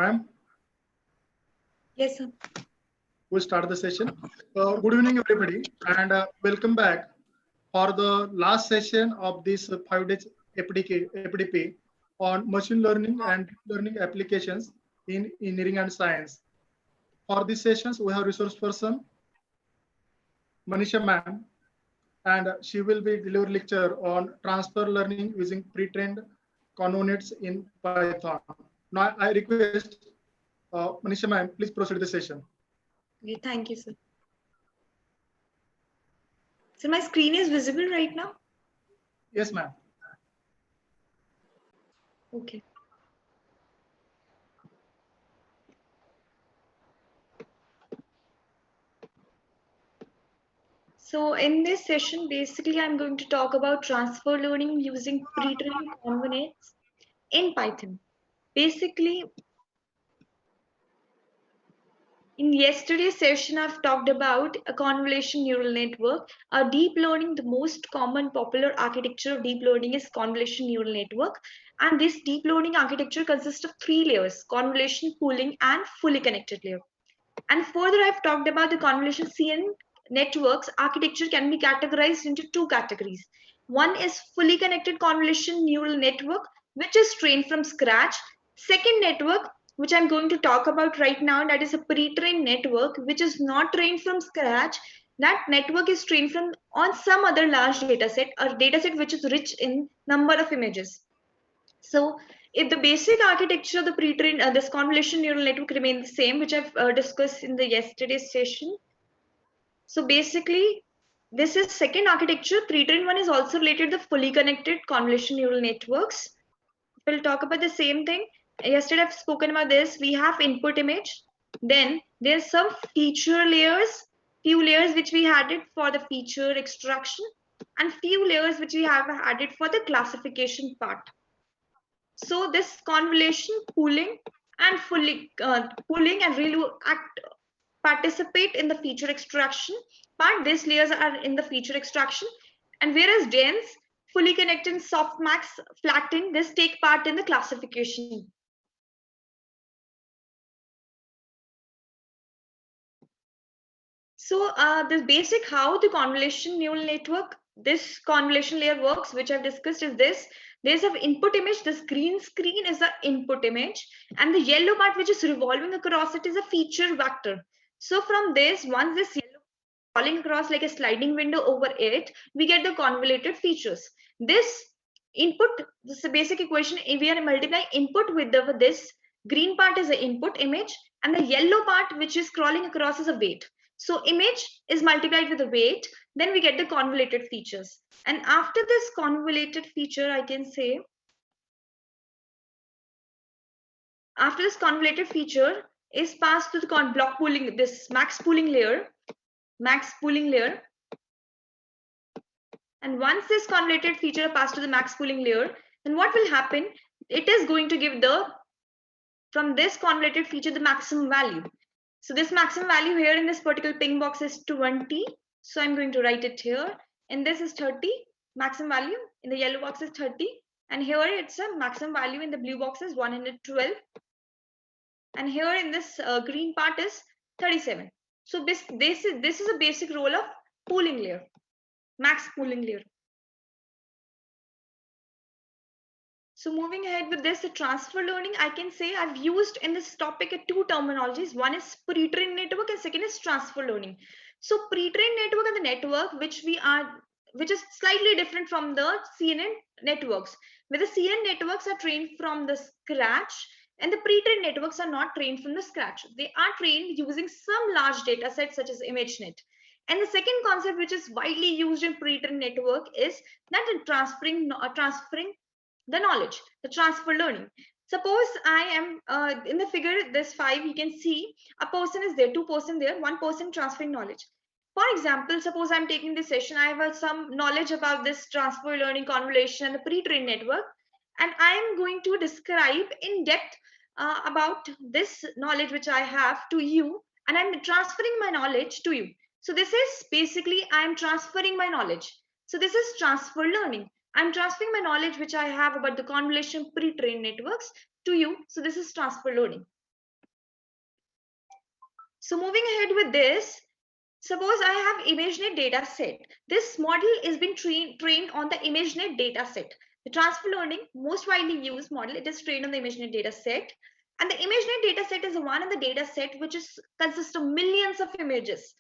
Ma'am, Yes, sir. we'll start the session. Good evening, everybody, and welcome back for the last session of this 5 days FDP on machine learning and deep learning applications in engineering and science. For these sessions, we have resource person Manisha ma'am, and she will be deliver lecture on transfer learning using pre-trained CovNets in Python. Now, I request Manisha ma'am, please proceed the session. Okay, thank you, sir. So my screen is visible right now? Yes, ma'am. Okay. So in this session, basically, I'm going to talk about transfer learning using pre-trained CovNets in Python. Basically, in yesterday's session, I've talked about a convolution neural network. Deep learning, the most common popular architecture of deep learning is convolution neural network. And this deep learning architecture consists of 3 layers: convolution, pooling, and fully connected layer. And further, I've talked about the convolution CNN networks architecture can be categorized into 2 categories. One is fully connected convolution neural network, which is trained from scratch. Second network, which I'm going to talk about right now, that is a pre-trained network, which is not trained from scratch. That network is trained from on some other large data set, or data set which is rich in number of images. So if the basic architecture of the pre-trained, this convolution neural network remains the same, which I've discussed in the yesterday's session. So basically, this is second architecture. Pre-trained one is also related to the fully connected convolution neural networks. We'll talk about the same thing. Yesterday I've spoken about this. We have input image. Then there's some feature layers, few layers which we added for the feature extraction, and few layers which we have added for the classification part. So this convolution pooling and pooling and really participate in the feature extraction part. These layers are in the feature extraction, and whereas dense, fully connected, softmax, flattened, this take part in the classification. So the basic how the convolution neural network, this convolution layer works, which I've discussed, is this. There's an input image. This green screen is the input image, and the yellow part which is revolving across it is a feature vector. So from this, once this yellow falling across like a sliding window over it, we get the convoluted features. This input, this is a basic equation. We are multiplying input with this green part is the input image, and the yellow part which is scrolling across is a weight. So image is multiplied with the weight, then we get the convoluted features. And after this convoluted feature, I can say, after this convoluted feature is passed to the block pooling, this max pooling layer. And once this convoluted feature passed to the max pooling layer, then what will happen? It is going to give from this convoluted feature, the maximum value. So this maximum value here in this particular ping box is 20. So I'm going to write it here. And this is 30. Maximum value in the yellow box is 30. And here it's a maximum value in the blue box is 112. And here in this green part is 37. So this is a basic role of pooling layer, max pooling layer. So moving ahead with this, the transfer learning, I can say I've used in this topic 2 terminologies. One is pre-trained network and second is transfer learning. So pre-trained network and the network which is slightly different from the CNN networks, where the CNN networks are trained from the scratch and the pre-trained networks are not trained from the scratch. They are trained using some large data sets such as ImageNet. And the second concept which is widely used in pre-trained network is that transferring the knowledge, the transfer learning. Suppose I am in the figure, this 5, you can see a person is there, 2 person there, 1 person transferring knowledge. For example, suppose I'm taking this session, I have some knowledge about this transfer learning convolution and the pre-trained network, and I am going to describe in depth about this knowledge which I have to you, and I'm transferring my knowledge to you. So this is basically I'm transferring my knowledge. So this is transfer learning. I'm transferring my knowledge which I have about the convolution pre-trained networks to you. So this is transfer learning. So moving ahead with this, suppose I have ImageNet data set. This model is been trained on the ImageNet data set. The transfer learning, most widely used model, it is trained on the ImageNet data set. And the ImageNet data set is one of the data set which consists of millions of images,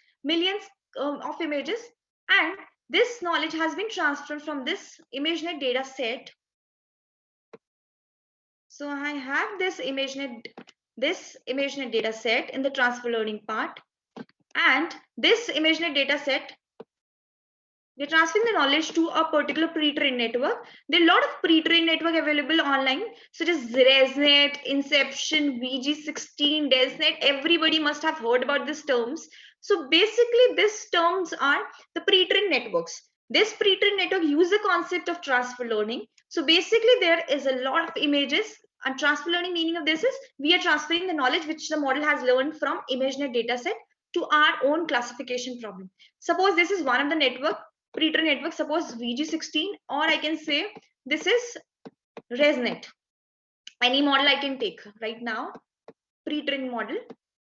and this knowledge has been transferred from this ImageNet data set. So I have this ImageNet data set in the transfer learning part, and this ImageNet data set, we're transferring the knowledge to a particular pre-trained network. There are a lot of pre-trained network available online, such as ResNet, Inception, VG16, DesNet. Everybody must have heard about these terms. So basically, these terms are the pre-trained networks. This pre-trained network use the concept of transfer learning. So basically, there is a lot of images. And transfer learning meaning of this is we are transferring the knowledge which the model has learned from ImageNet dataset to our own classification problem. Suppose this is one of the network, pre-trained network, suppose VG16, or I can say this is ResNet. Any model I can take right now, pre-trained model.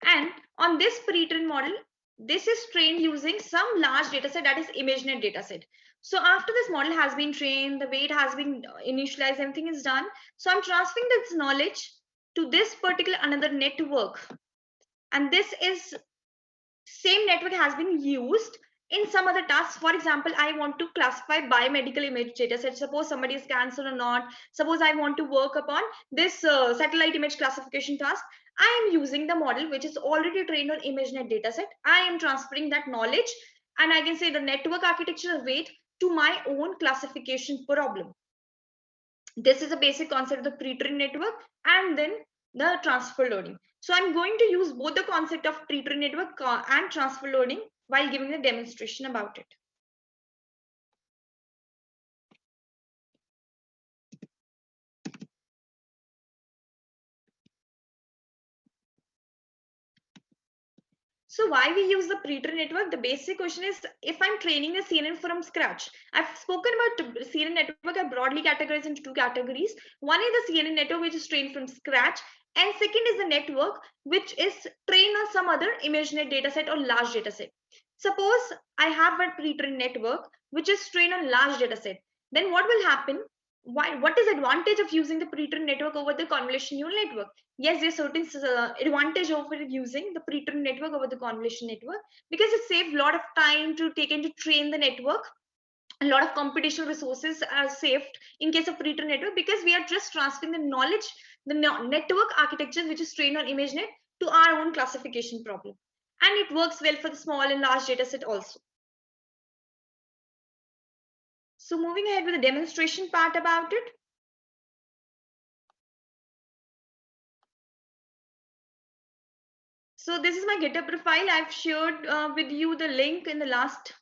And on this pre-trained model, this is trained using some large dataset, that is ImageNet dataset. So after this model has been trained, the weight has been initialized, everything is done. So I'm transferring this knowledge to this particular another network. And this is same network has been used in some other tasks. For example, I want to classify biomedical image data set. Suppose somebody is cancer or not. Suppose I want to work upon this satellite image classification task. I am using the model which is already trained on ImageNet dataset. I am transferring that knowledge, and I can say the network architecture weight to my own classification problem. This is a basic concept of the pre-trained network and then the transfer learning. So I'm going to use both the concept of pre-trained network and transfer learning while giving the demonstration about it. So why we use the pre-trained network? The basic question is, if I'm training the CNN from scratch, I've spoken about CNN network. I broadly categorized into two categories. One is the CNN network, which is trained from scratch, and second is the network which is trained on some other ImageNet dataset or large dataset. Suppose I have a pre-trained network which is trained on large dataset. Then what will happen? What is the advantage of using the pre-trained network over the convolution neural network? Yes, there's certain advantage over using the pre-trained network over the convolution network, because it saves a lot of time to train the network. A lot of computational resources are saved in case of pre-trained network, because we are just transferring the knowledge, the network architecture which is trained on ImageNet to our own classification problem. And it works well for the small and large dataset also. So moving ahead with the demonstration part about it. So this is my GitHub profile. I've shared with you the link in the last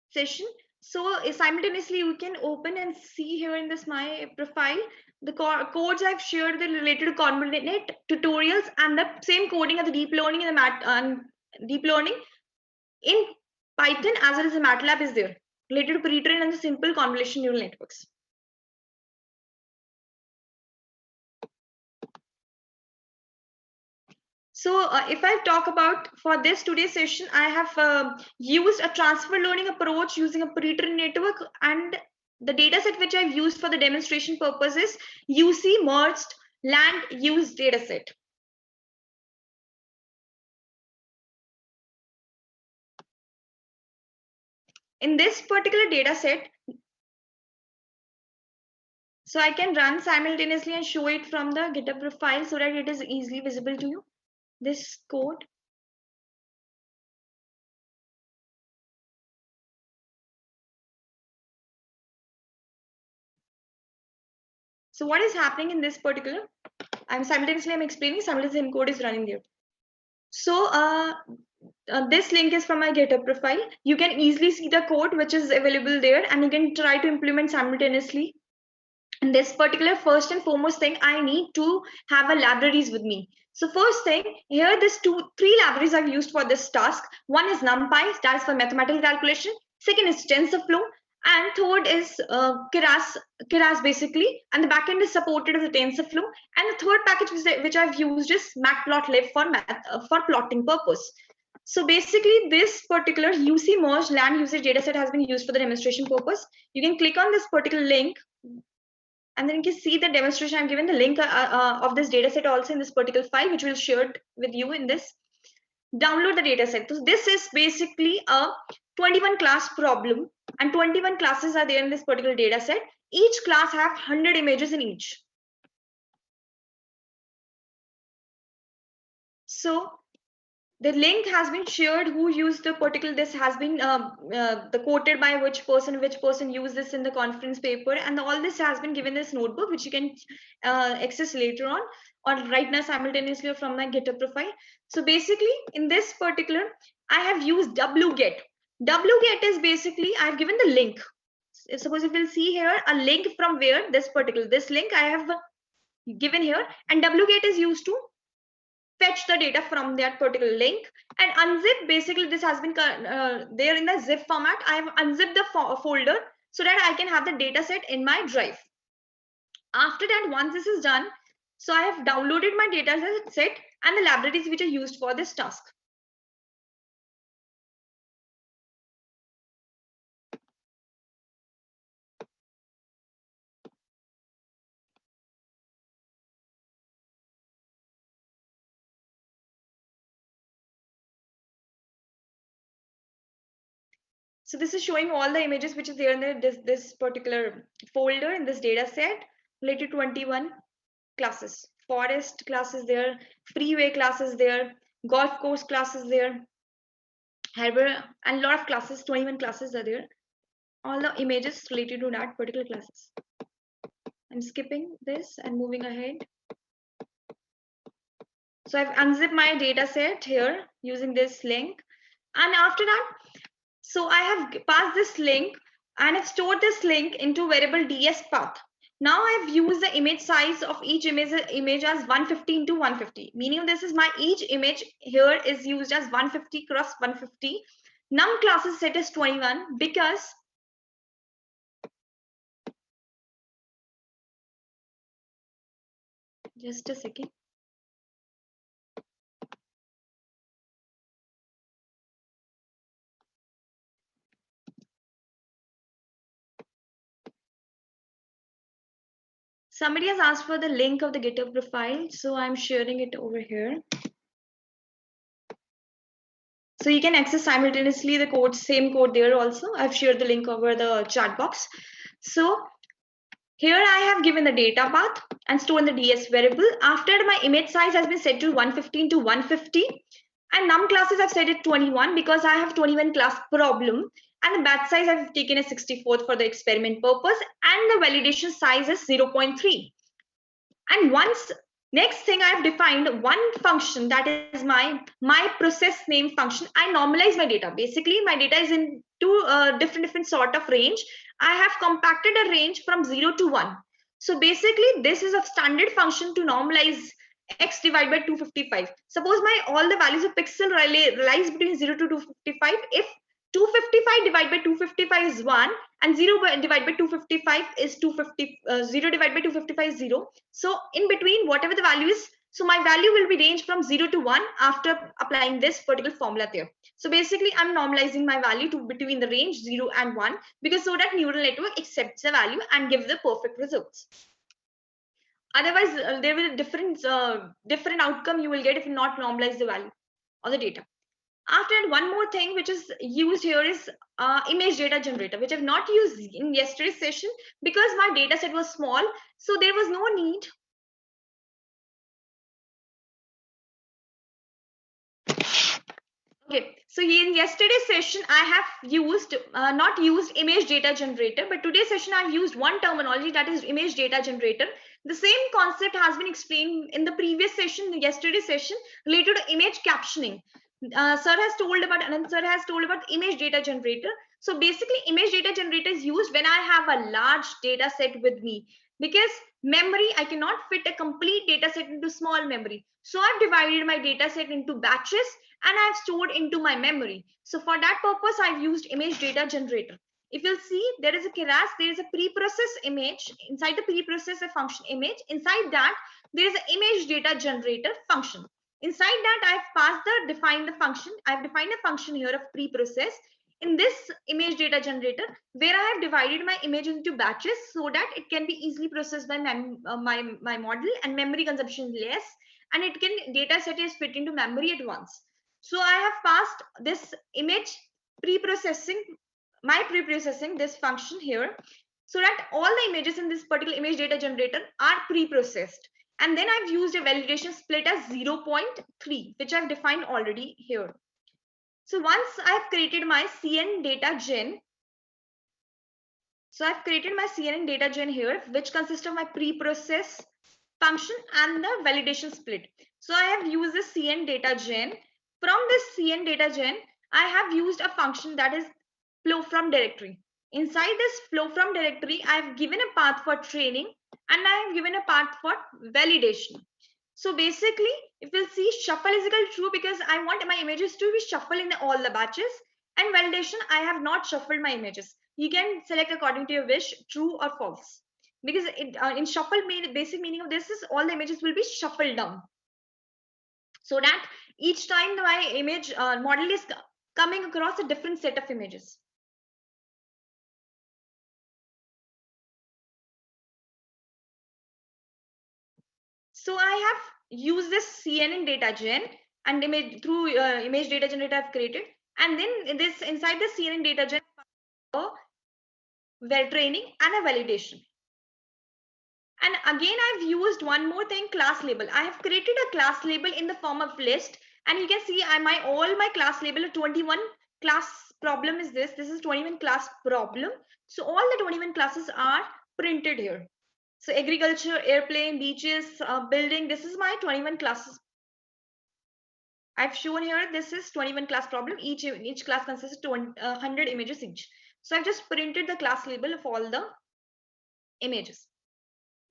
session. So simultaneously you can open and see here in this my profile the codes I've shared related to CovNet tutorials, and the same coding of the deep learning and the deep learning in Python as well as the MATLAB is there related to pre-trained and the simple convolution neural networks. So if I talk about for this today's session, I have used a transfer learning approach using a pre-trained network, and the dataset which I've used for the demonstration purposes UC merged land use dataset. In this particular dataset, so I can run simultaneously and show it from the GitHub profile so that it is easily visible to you. This code. So what is happening in this particular? I'm explaining, simultaneously code is running there. So this link is from my GitHub profile. You can easily see the code which is available there, and you can try to implement simultaneously. In this particular, first and foremost thing, I need to have a libraries with me. So first thing, here there's three libraries I've used for this task. One is NumPy, that is for mathematical calculation. Second is TensorFlow, And third is Keras basically, and the backend is supported with the TensorFlow. And the third package which I've used is Matplotlib for plotting purpose. So basically, this particular UC merge land usage dataset has been used for the demonstration purpose. You can click on this particular link, and then you can see the demonstration. I've given the link of this dataset also in this particular file, which we'll share with you in this. Download the dataset. So this is basically a 21 class problem, and 21 classes are there in this particular dataset. Each class have 100 images in each. So the link has been shared. Who used the particular, this has been the quoted by which person used this in the conference paper, and all this has been given this notebook, which you can access later on or right now simultaneously from my GitHub profile. So basically in this particular, I have used wget. Wget is basically, I've given the link. Suppose if we'll see here a link from where this link I have given here, and wget is used to fetch the data from that particular link and unzip. Basically this has been there in the zip format. I have unzipped the folder so that I can have the data set in my drive. After that, once this is done, so I have downloaded my data set and the libraries which are used for this task. So this is showing all the images which is there in this particular folder in this data set related to 21 classes. Forest class is there, freeway class is there, golf course class is there, harbor, and a lot of classes, 21 classes are there. All the images related to that particular classes. I'm skipping this and moving ahead. So I've unzipped my data set here using this link. And after that, so I have passed this link and I've stored this link into variable ds path. Now I've used the image size of each image as 150 into 150, meaning this is my each image here is used as 150 cross 150. Num classes set as 21 because just a second. Somebody has asked for the link of the GitHub profile, so I'm sharing it over here. So you can access simultaneously the code, same code there also. I've shared the link over the chat box. So here I have given the data path and stored in the DS variable. After my image size has been set to 115 to 150, and num classes I've set it 21 because I have 21 class problem, and the batch size I've taken as 64 for the experiment purpose, and the validation size is 0.3. And once next thing I've defined one function that is my process name function. I normalize my data. Basically my data is in two different sort of range. I have compacted a range from 0 to 1. So basically this is a standard function to normalize x divided by 255. Suppose my all the values of pixel lies between 0 to 255. If 255 divided by 255 is 1 and 0 divided by 255 is 250, 0 divided by 255 is 0. So in between whatever the value is, so my value will be range from 0 to 1 after applying this particular formula there. So basically I'm normalizing my value to between the range 0 and 1 because so that neural network accepts the value and gives the perfect results. Otherwise there will be different outcome you will get if you not normalize the value or the data. After that, one more thing which is used here is image data generator, which I've not used in yesterday's session because my data set was small. So there was no need. Okay, so in yesterday's session, I have used, not used image data generator, but today's session I've used one terminology, that is image data generator. The same concept has been explained in the previous session, yesterday's session, related to image captioning. Sir has told about image data generator. So basically image data generator is used when I have a large data set with me, because memory, I cannot fit a complete data set into small memory. So I've divided my data set into batches and I've stored into my memory. So for that purpose, I've used image data generator. if you'll see, there is a keras, there is a pre-process image. Inside the pre-process a function image. Inside that, there is an image data generator function. Inside that, I've passed the defined the function. I've defined a function here of pre-process. In this image data generator, where I have divided my image into batches so that it can be easily processed by my model, and memory consumption is less, and it can data set is fit into memory at once. So I have passed this image pre-processing this function here, so that all the images in this particular image data generator are pre-processed. And then I've used a validation split as 0.3, which I've defined already here. So once I've created my CNN data gen, here, which consists of my pre-process function and the validation split. So I have used the CN data gen. From this CN data gen, I have used a function that is flow from directory. Inside this flow from directory, I have given a path for training and I have given a path for validation. So basically, if you'll see, shuffle is equal to true because I want my images to be shuffled in all the batches, and validation, I have not shuffled my images. You can select according to your wish, true or false, because in shuffle, basic meaning of this is all the images will be shuffled down, so that each time my image model is coming across a different set of images. So I have used this CNN data gen and image through image data generator I've created, and then this inside the CNN data gen, well, training and a validation. And again, I've used one more thing, class label. I have created a class label in the form of list, and you can see all my class label 21 class problem is this. This is 21 class problem. So all the 21 classes are printed here. So agriculture, airplane, beaches, building, this is my 21 classes. I've shown here, this is 21 class problem. Each class consists of 100 images each. So I've just printed the class label of all the images.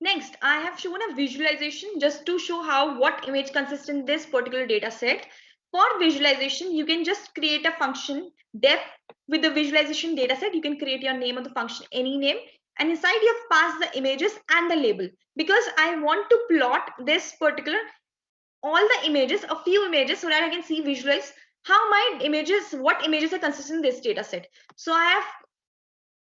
Next, I have shown a visualization just to show what image consists in this particular data set. For visualization, you can just create a function def with the visualization data set. You can create your name of the function, any name, and inside you have passed the images and the label, because I want to plot this particular all the images, a few images, so that I can see, visualize how my images, what images are consistent in this data set. So I have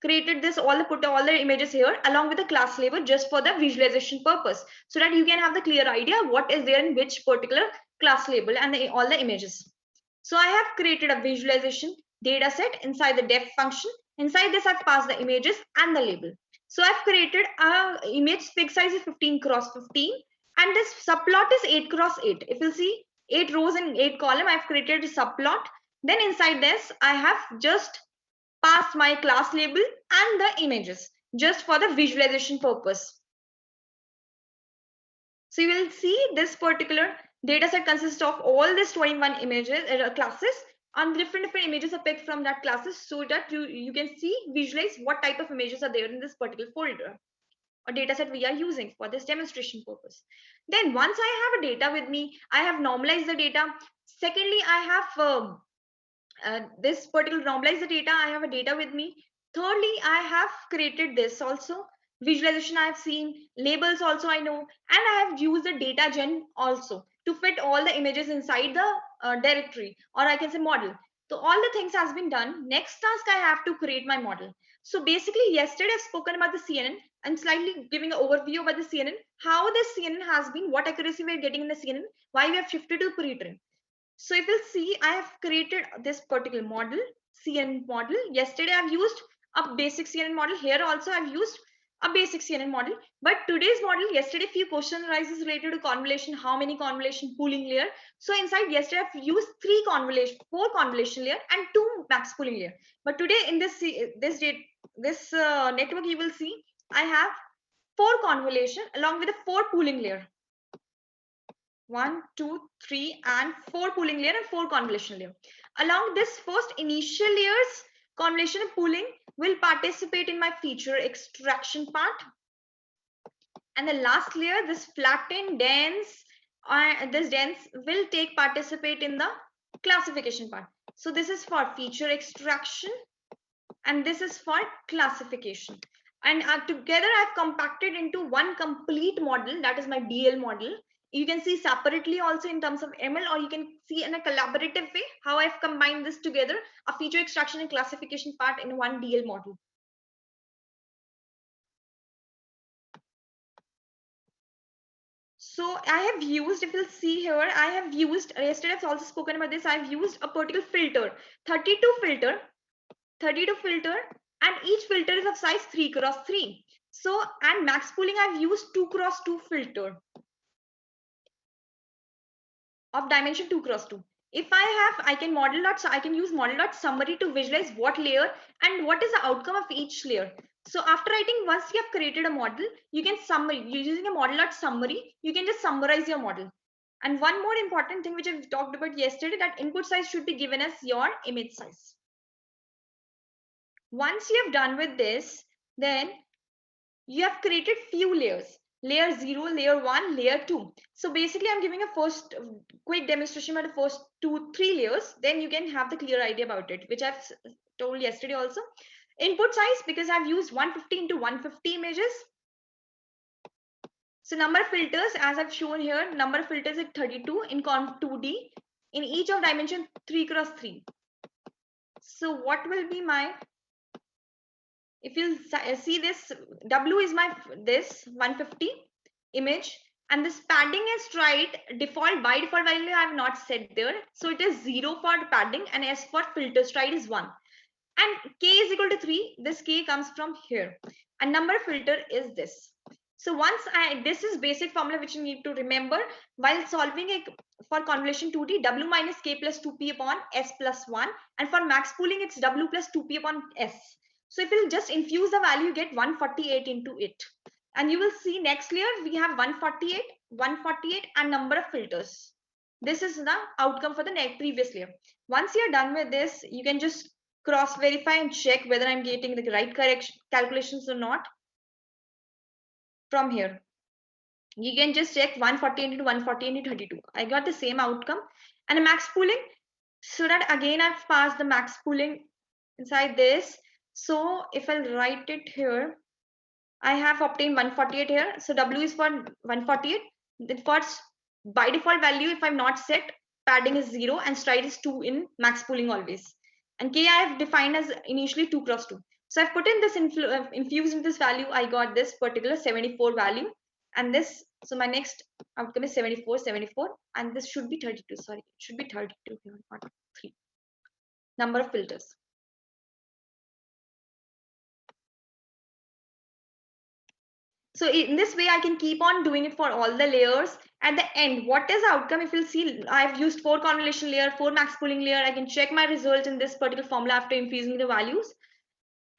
created this, put all the images here along with the class label just for the visualization purpose, so that you can have the clear idea what is there in which particular class label and all the images. So I have created a visualization data set inside the def function. Inside this, I've passed the images and the label. So I've created a image fig size is 15 cross 15, and this subplot is 8 cross 8. If you see 8 rows and 8 column, I've created a subplot. Then inside this, I have just passed my class label and the images just for the visualization purpose. So you will see this particular data set consists of all these 21 images classes, and different images are picked from that classes, so that you can see, visualize what type of images are there in this particular folder or data set we are using for this demonstration purpose. Then once I have a data with me, I have normalized the data. Secondly, I have this particular normalize the data. I have a data with me. Thirdly, I have created this also. Visualization I have seen, labels also I know, and I have used the data gen also to fit all the images inside the directory, or I can say model. So all the things has been done. Next task, I have to create my model. So basically, yesterday I've spoken about the CNN and slightly giving an overview about the CNN, how the CNN has been, what accuracy we're getting in the CNN, why we have shifted to pre-train. So if you see, I have created this particular model, CNN model. Yesterday I've used a basic CNN model. Here also I've used a basic CNN model. But today's model, yesterday few question arises related to convolution, how many convolution pooling layer. So inside yesterday I've used 4 convolution layer and 2 max pooling layer. But today in this network, you will see I have 4 convolution along with a 4 pooling layer. 1, 2, 3, and 4 pooling layer and 4 convolution layer. Along this first initial layers, convolution and pooling will participate in my feature extraction part. And the last layer, this flattened dense, this dense will participate in the classification part. So this is for feature extraction and this is for classification. And together I've compacted into one complete model, that is my DL model. You can see separately also in terms of ML, or you can see in a collaborative way how I've combined this together, a feature extraction and classification part in one DL model. So I have used, if you'll see here, I have used, yesterday I've also spoken about this, I've used a particular filter, 32 filter, and each filter is of size 3 cross 3. So, and max pooling I've used 2 cross 2 filter of dimension 2 cross 2. If I can model dot, so I can use model dot summary to visualize what layer and what is the outcome of each layer. So after writing, once you have created a model, you can summary, using a model dot summary, you can just summarize your model. And one more important thing which I've talked about yesterday, that input size should be given as your image size. Once you have done with this, then you have created few layers, layer 0, layer 1, layer 2. So basically I'm giving a first quick demonstration about the first 3 layers, then you can have the clear idea about it, which I've told yesterday also. Input size, because I've used 150 into 150 images. So number of filters, as I've shown here, number of filters is 32 in con 2D in each of dimension 3 cross 3. So what will be my, if you see this, W is my this 150 image, and this padding is right default, by default value I have not set there, so it is 0 for padding, and S for filter stride is 1, and K is equal to 3. This K comes from here, and number of filter is this. So once this is basic formula which you need to remember while solving it for convolution 2D, W minus K plus 2P upon S plus 1, and for max pooling it's W plus 2P upon S. So if you just infuse the value, you get 148 into it. And you will see next layer we have 148 and number of filters. This is the outcome for the previous layer. Once you're done with this, you can just cross verify and check whether I'm getting the right calculations or not. From here, you can just check 148 into 148 into 32. I got the same outcome. And a max pooling, so that again I've passed the max pooling inside this. So if I'll write it here, I have obtained 148 here. So W is for 148. For by default value, if I'm not set, padding is 0 and stride is 2 in max pooling always. And K I have defined as initially 2 cross 2. So I've put in this infused in this value. I got this particular 74 value, and this. So my next outcome is 74, and this should be 32. Sorry, it should be 32 here, not 3. Number of filters. So in this way, I can keep on doing it for all the layers. At the end, what is the outcome? If you'll see, I've used 4 convolution layer, 4 max pooling layer. I can check my result in this particular formula after infusing the values.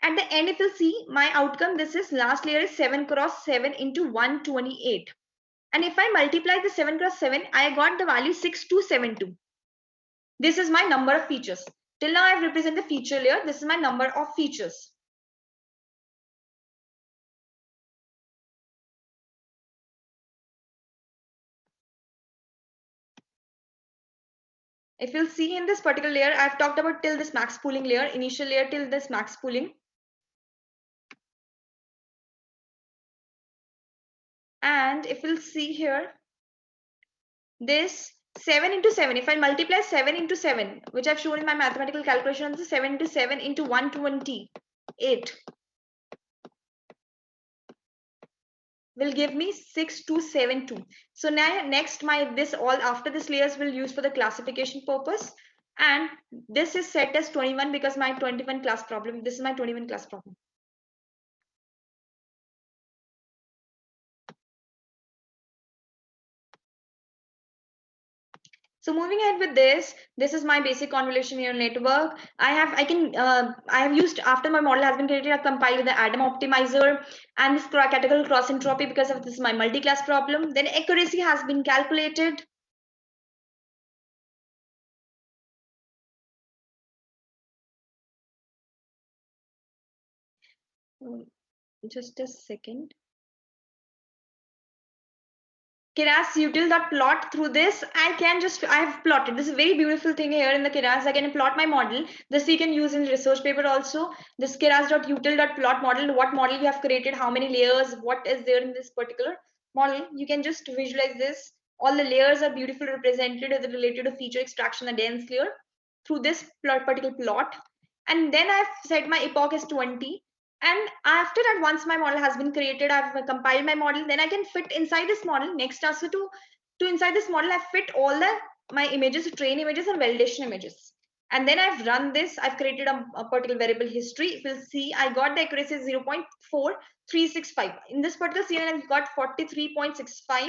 At the end, if you'll see my outcome, this is last layer is 7 cross 7 into 128. And if I multiply the 7 cross 7, I got the value 6272. This is my number of features. Till now, I've represented the feature layer. This is my number of features. If you'll see in this particular layer, I've talked about till this max pooling layer, initial layer till this max pooling. And if you'll see here, this 7 into 7, if I multiply 7 into 7, which I've shown in my mathematical calculation, this is 7 into 7 into 128, will give me 6272. So now next this all after this layers will use for the classification purpose, and this is set as 21 because my 21 class problem, this is my 21 class problem. So moving ahead with this is my basic convolution neural network. I have used, after my model has been created, I've compiled with the Adam optimizer and this categorical cross entropy because of this is my multi-class problem. Then accuracy has been calculated. Just a second. Keras util.plot. Through this, I have plotted. This is a very beautiful thing here in the Keras. I can plot my model. This you can use in research paper also. This keras.util.plot model, what model you have created, how many layers, what is there in this particular model. You can just visualize this. All the layers are beautifully represented as related to feature extraction and dense layer through this particular plot. And then I've set my epoch as 20. And after that, once my model has been created, I've compiled my model, then I can fit inside this model. Next task to inside this model, I fit all my images, train images and validation images. And then I've run this. I've created a particular variable history. If you'll see, I got the accuracy 0.4365. In this particular CNN, I've got 43.65.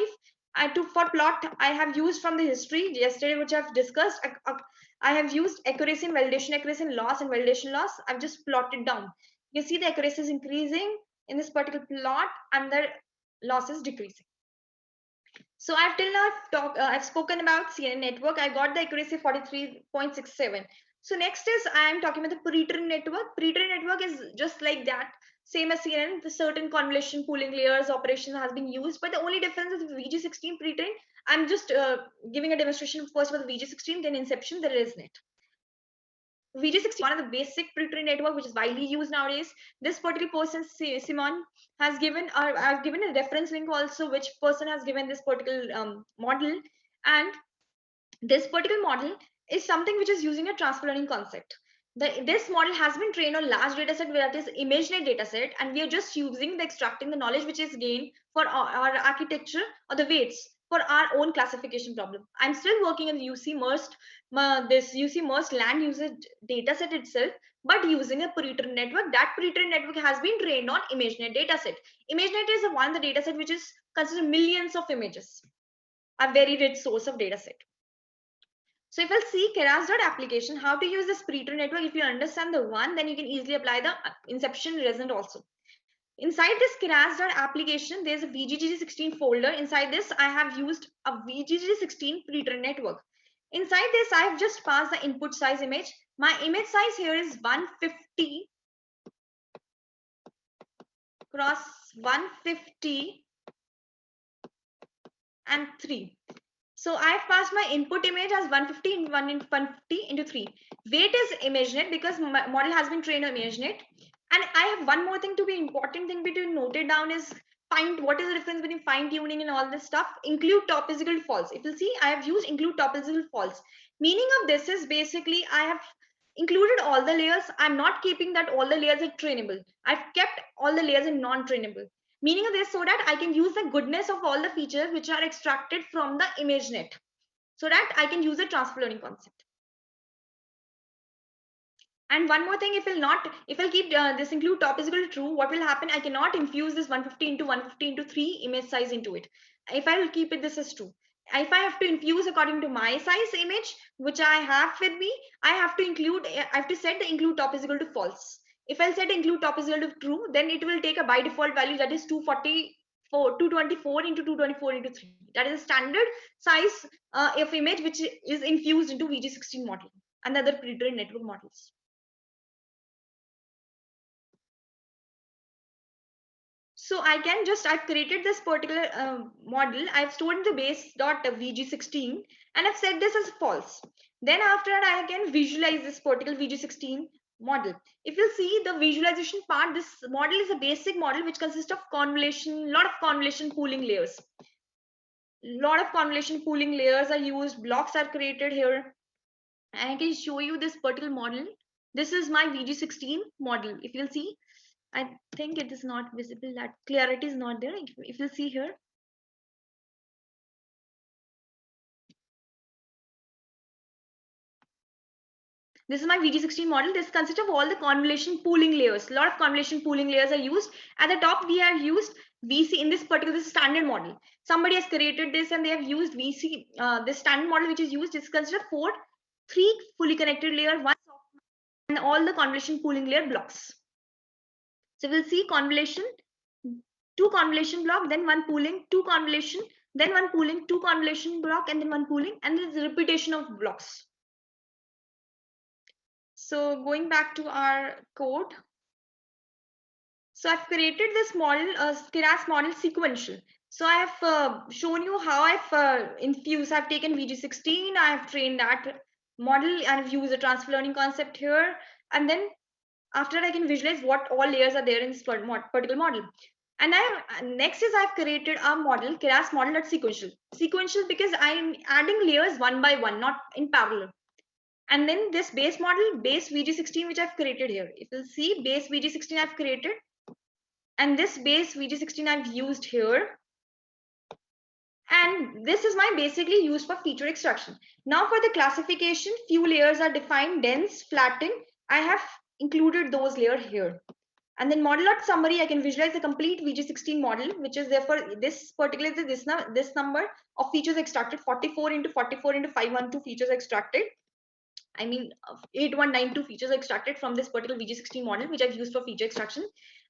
For plot, I have used from the history yesterday, which I've discussed. I have used accuracy and validation loss and validation loss. I've just plotted down. You see the accuracy is increasing in this particular plot and the loss is decreasing. So I've spoken about CNN network. I got the accuracy 43.67. So next is I am talking about the pre-trained network. Pre-trained network is just like that, same as CNN. The certain convolution pooling layers operation has been used, but the only difference is VG16 pre-trained. I'm just giving a demonstration first for the VG16, then inception, then ResNet. VG16, one of the basic pre-trained network which is widely used nowadays. This particular person, Simon, has given, or I've given a reference link also, which person has given this particular model. And this particular model is something which is using a transfer learning concept. This model has been trained on large data set, that is ImageNet data set, and we are just using the extracting the knowledge which is gained for our architecture or the weights for our own classification problem. I'm still working on UC MERST land usage data set itself, but using a pre-trained network. That pre-trained network has been trained on ImageNet data set. ImageNet is one of the data set which is considered millions of images, a very rich source of data set. So if I'll see Keras.application, how to use this pre-trained network, if you understand the one, then you can easily apply the inception result also. Inside this Keras.application, there's a VGG16 folder. Inside this, I have used a VGG16 pre-trained network. Inside this, I have just passed the input size image. My image size here is 150 cross 150 and 3. So I've passed my input image as 150 into 150 into 3. Weight is ImageNet because my model has been trained on ImageNet. And I have one more thing to be important thing to note it down is what is the difference between fine tuning and all this stuff. Include top is equal to false. If you see, I have used include top is equal to false. Meaning of this is basically I have included all the layers. I'm not keeping that all the layers are trainable. I've kept all the layers in non-trainable. Meaning of this so that I can use the goodness of all the features which are extracted from the ImageNet, so that I can use the transfer learning concept. And one more thing, if I'll keep this include top is equal to true, what will happen? I cannot infuse this 150 into 150 into 3 image size into it. If I will keep it this as true. If I have to infuse according to my size image, which I have with me, I have to set the include top is equal to false. If I'll set include top is equal to true, then it will take a by default value that is 224 into 224 into 3. That is a standard size of image which is infused into VG16 model and other pre-trained network models. So I've created this particular model. I've stored in the base.vg16 and I've set this as false. Then after that, I can visualize this particular VG16 model. If you see the visualization part, this model is a basic model which consists of lot of convolution pooling layers. Lot of convolution pooling layers are used, blocks are created here. And I can show you this particular model. This is my VG16 model. If you'll see, I think it is not visible, that clarity is not there. If you see here, this is my VG16 model. This consists of all the convolution pooling layers. A lot of convolution pooling layers are used. At the top, we have used VC in this particular standard model. Somebody has created this and they have used VC. This standard model which is used is considered of 3 fully connected layer, one and all the convolution pooling layer blocks. So we'll see convolution, 2 convolution block, then 1 pooling, 2 convolution, then 1 pooling, 2 convolution block, and then 1 pooling, and there's a repetition of blocks. So going back to our code. So I've created this model, Keras model sequential. So I have shown you how I've infused. I've taken VG16. I have trained that model and I've used the transfer learning concept here. And then after I can visualize what all layers are there in this particular model. And next is I've created a model, Keras model that's sequential. Sequential because I'm adding layers one by one, not in parallel. And then this base model, base VG16, which I've created here. If you see base VG16 I've created, and this base VG16 I've used here. And this is my basically used for feature extraction. Now for the classification, few layers are defined, dense, flattened. I have included those layers here. And then model dot summary, I can visualize the complete VG16 model, which is therefore this particularly this number of features extracted, 44 into 44 into 512 features extracted. I mean 8192 features extracted from this particular VG16 model, which I've used for feature extraction.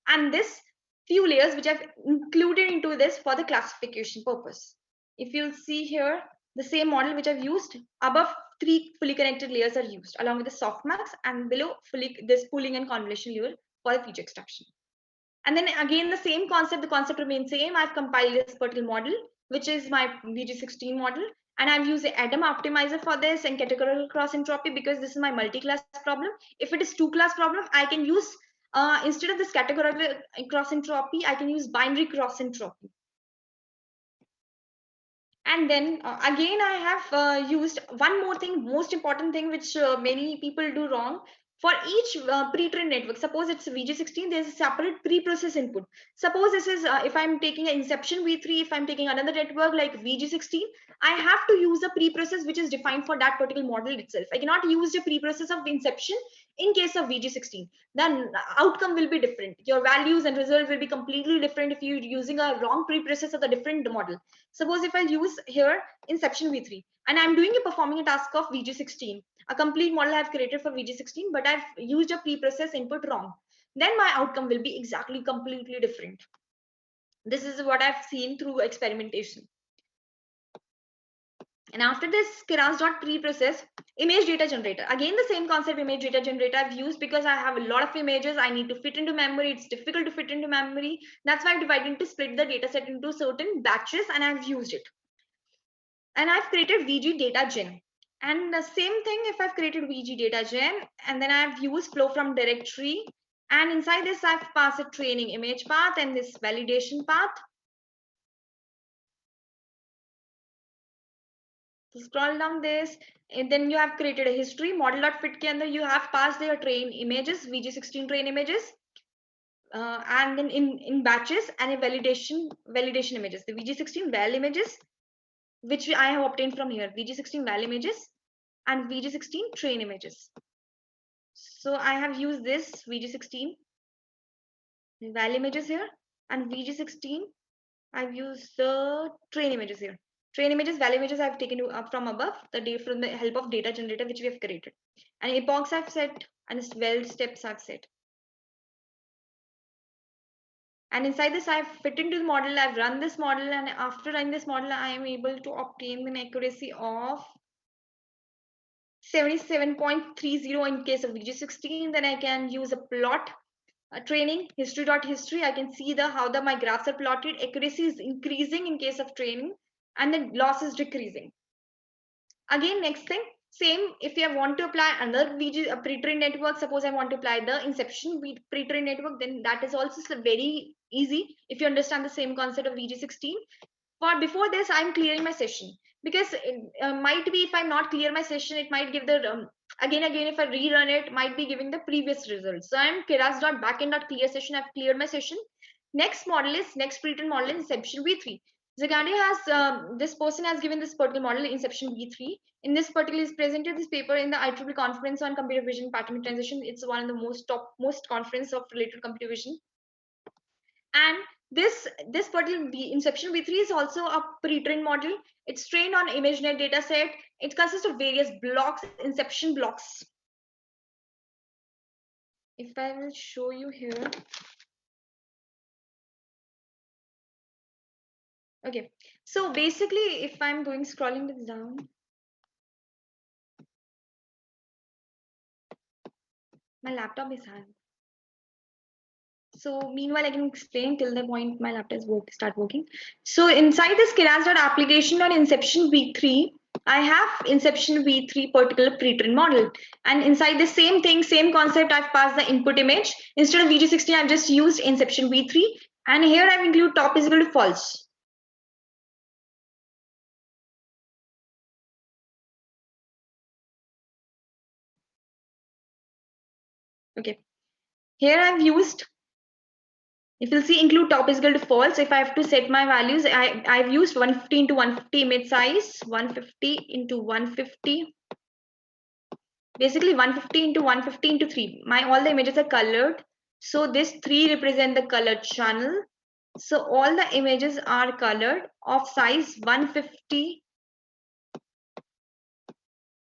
And this few layers which I've included into this for the classification purpose. If you'll see here, the same model which I've used, above 3 fully connected layers are used along with the softmax, and below this pooling and convolution layer for the feature extraction. And then again, the same concept, the concept remains same. I've compiled this particular model, which is my VG16 model. And I've used the Adam optimizer for this and categorical cross entropy because this is my multi-class problem. If it is 2-class problem, I can use, instead of this categorical cross entropy, I can use binary cross entropy. And then again, I have used one more thing, most important thing, which many people do wrong. For each pre-trained network, suppose it's VG16, there's a separate pre-process input. Suppose this is, if I'm taking an inception V3, if I'm taking another network like VG16, I have to use a pre-process which is defined for that particular model itself. I cannot use the pre-process of inception in case of VG16. Then outcome will be different. Your values and result will be completely different if you're using a wrong pre-process of the different model. Suppose if I use here inception V3 and I'm doing performing a task of VG16, a complete model I've created for VG16, but I've used a pre-process input wrong, then my outcome will be exactly completely different. This is what I've seen through experimentation. And after this Keras.preprocess, image data generator. Again, the same concept, image data generator I've used because I have a lot of images. I need to fit into memory. It's difficult to fit into memory. That's why I've divided to split the data set into certain batches and I've used it. And I've created VG data gen. And the same thing, if I've created VG data gen and then I've used flow from directory. And inside this, I've passed a training image path and this validation path. So scroll down this, and then you have created a history model.fit ke andar you have passed their train images, VG16 train images, and then in batches and a validation images, the VG16 val images, which I have obtained from here, VG16 val images and VG16 train images. So I have used this VG16 val images here and VG16 I've used the train images here. Train images, val images I've taken up from above, from the help of data generator which we have created. And epochs I've set and well steps I've set. And inside this I've fit into the model, I've run this model, and after running this model, I am able to obtain an accuracy of 77.30 in case of VG16. Then I can use a plot training history.history. I can see how my graphs are plotted. Accuracy is increasing in case of training and then loss is decreasing. Again, next thing, same, if you want to apply another VG pre-trained network, suppose I want to apply the inception pre-trained network, then that is also very easy if you understand the same concept of VG16. For before this, I'm clearing my session because it might be if I'm not clear my session, it might give the again if I rerun it, might be giving the previous results. So I'm keras.backend.clear session. I've cleared my session. Next model is next pre-trained model is inception V3. Zagandi has this person has given this particular model inception V3. In this particular is presented this paper in the IEEE conference on computer vision pattern transition. It's one of the most conference of related computer vision. And this particular inception V3 is also a pre-trained model. It's trained on ImageNet data set. It consists of various blocks, inception blocks. If I will show you here. Okay, so basically, if I'm scrolling this down, my laptop is hanging. So meanwhile, I can explain till the point my laptop start working. So inside this keras.application.inception v3, I have inception v3 particular pre-trained model. And inside the same thing, same concept, I've passed the input image. Instead of VG16, I've just used inception v3. And here I've included top is equal to false. Okay. Here I've used, if you'll see, include top is equal to false. If I have to set my values, I've used 150 into 150 image size, 150 into 150. Basically 150 into 150 into 3. All the images are colored. So this 3 represent the colored channel. So all the images are colored of size 150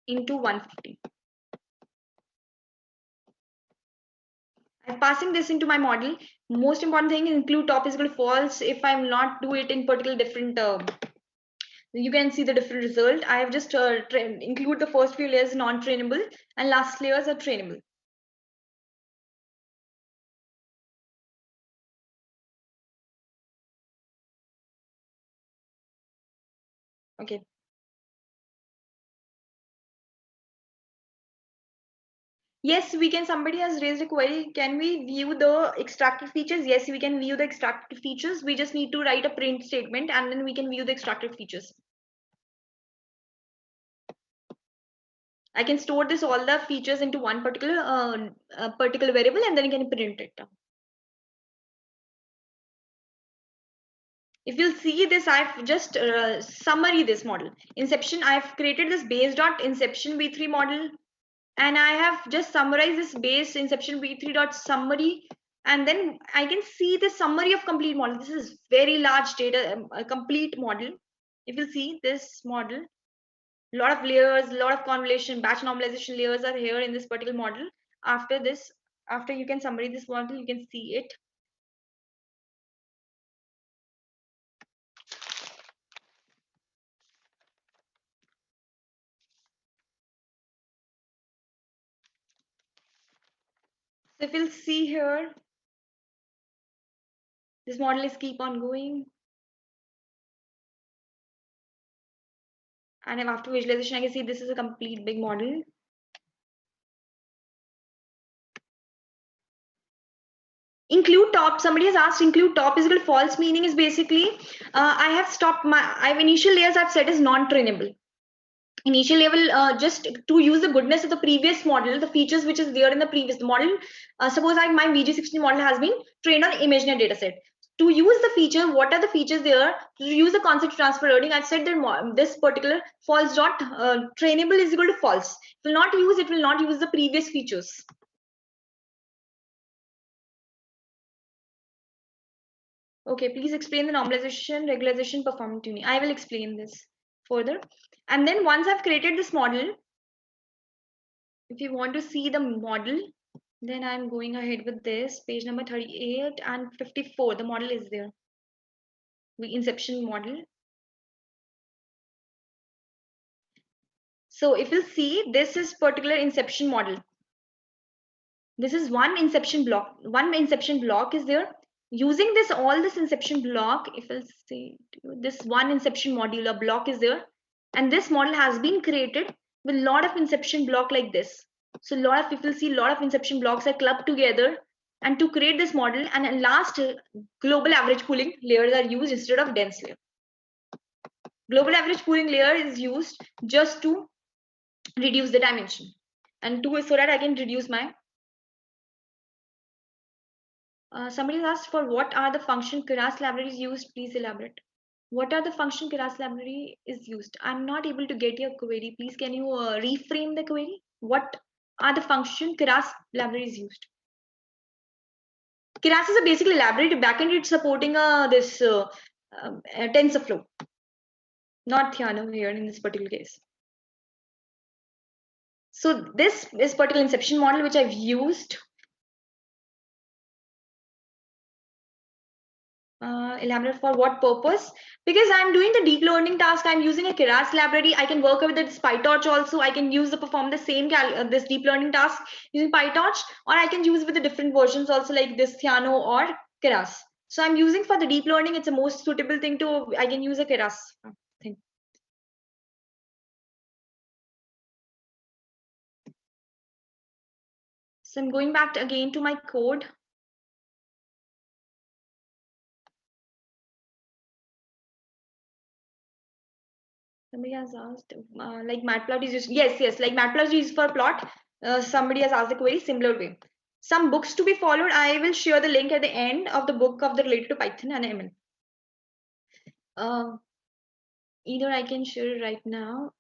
into 150. I'm passing this into my model. Most important thing is include top is equal to false. If I'm not do it in particular different, you can see the different result. I have just include the first few layers non-trainable and last layers are trainable. Okay. Yes, we can. Somebody has raised a query. Can we view the extracted features? Yes, we can view the extracted features. We just need to write a print statement and then we can view the extracted features. I can store this all the features into one particular variable and then you can print it. If you'll see this, I've just summary this model. Inception, I've created this base dot inception v3 model. And I have just summarized this base inception v3 dot summary, and then I can see the summary of complete model. This is very large data, a complete model. If you see this model, a lot of layers, a lot of convolution, batch normalization layers are here in this particular model. After this, after you can summarize this model, you can see it. So if you'll see here, this model is keep on going. And after visualization, I can see this is a complete big model. Include top, somebody has asked include top is equal to false, meaning is basically I have stopped my initial layers I've set as non-trainable. Initial level just to use the goodness of the previous model, the features which is there in the previous model. Suppose my VG16 model has been trained on imaginary data set. To use the feature, what are the features there? To use the concept transfer learning, I've said that this particular false dot trainable is equal to false. It will not use the previous features. Okay, please explain the normalization, regularization, performance tuning. I will explain this further. And then once I've created this model, if you want to see the model, then I'm going ahead with this page number 38 and 54. The model is there. The inception model. So if you see, this is particular inception model. This is one inception block. One inception block is there. Using this, all this inception block, if I'll say this one inception module, a block is there. And this model has been created with a lot of inception block like this. So a lot of people see a lot of inception blocks are clubbed together and to create this model, and last global average pooling layers are used instead of dense layer. Global average pooling layer is used just to reduce the dimension and so that I can reduce my somebody asked for what are the function keras libraries used. Please elaborate. What are the function keras library is used? I'm not able to get your query. Please can you reframe the query? What are the function keras libraries used? Keras is a basically library. Backend it's supporting this TensorFlow, not Theano here in this particular case. So this particular inception model which I've used Elaborate for what purpose? Because I'm doing the deep learning task, I'm using a Keras library. I can work with this PyTorch also. I can use the perform the same this deep learning task using PyTorch, or I can use with the different versions also like this Theano or Keras. So I'm using for the deep learning. It's a most suitable thing to. I can use a Keras thing. So I'm going back again to my code. Somebody has asked, like Matplotlib is used. Yes, like Matplotlib is used for plot. Somebody has asked the query similar way. Some books to be followed. I will share the link at the end of the book of the related to Python and ML. Either I can share it right now.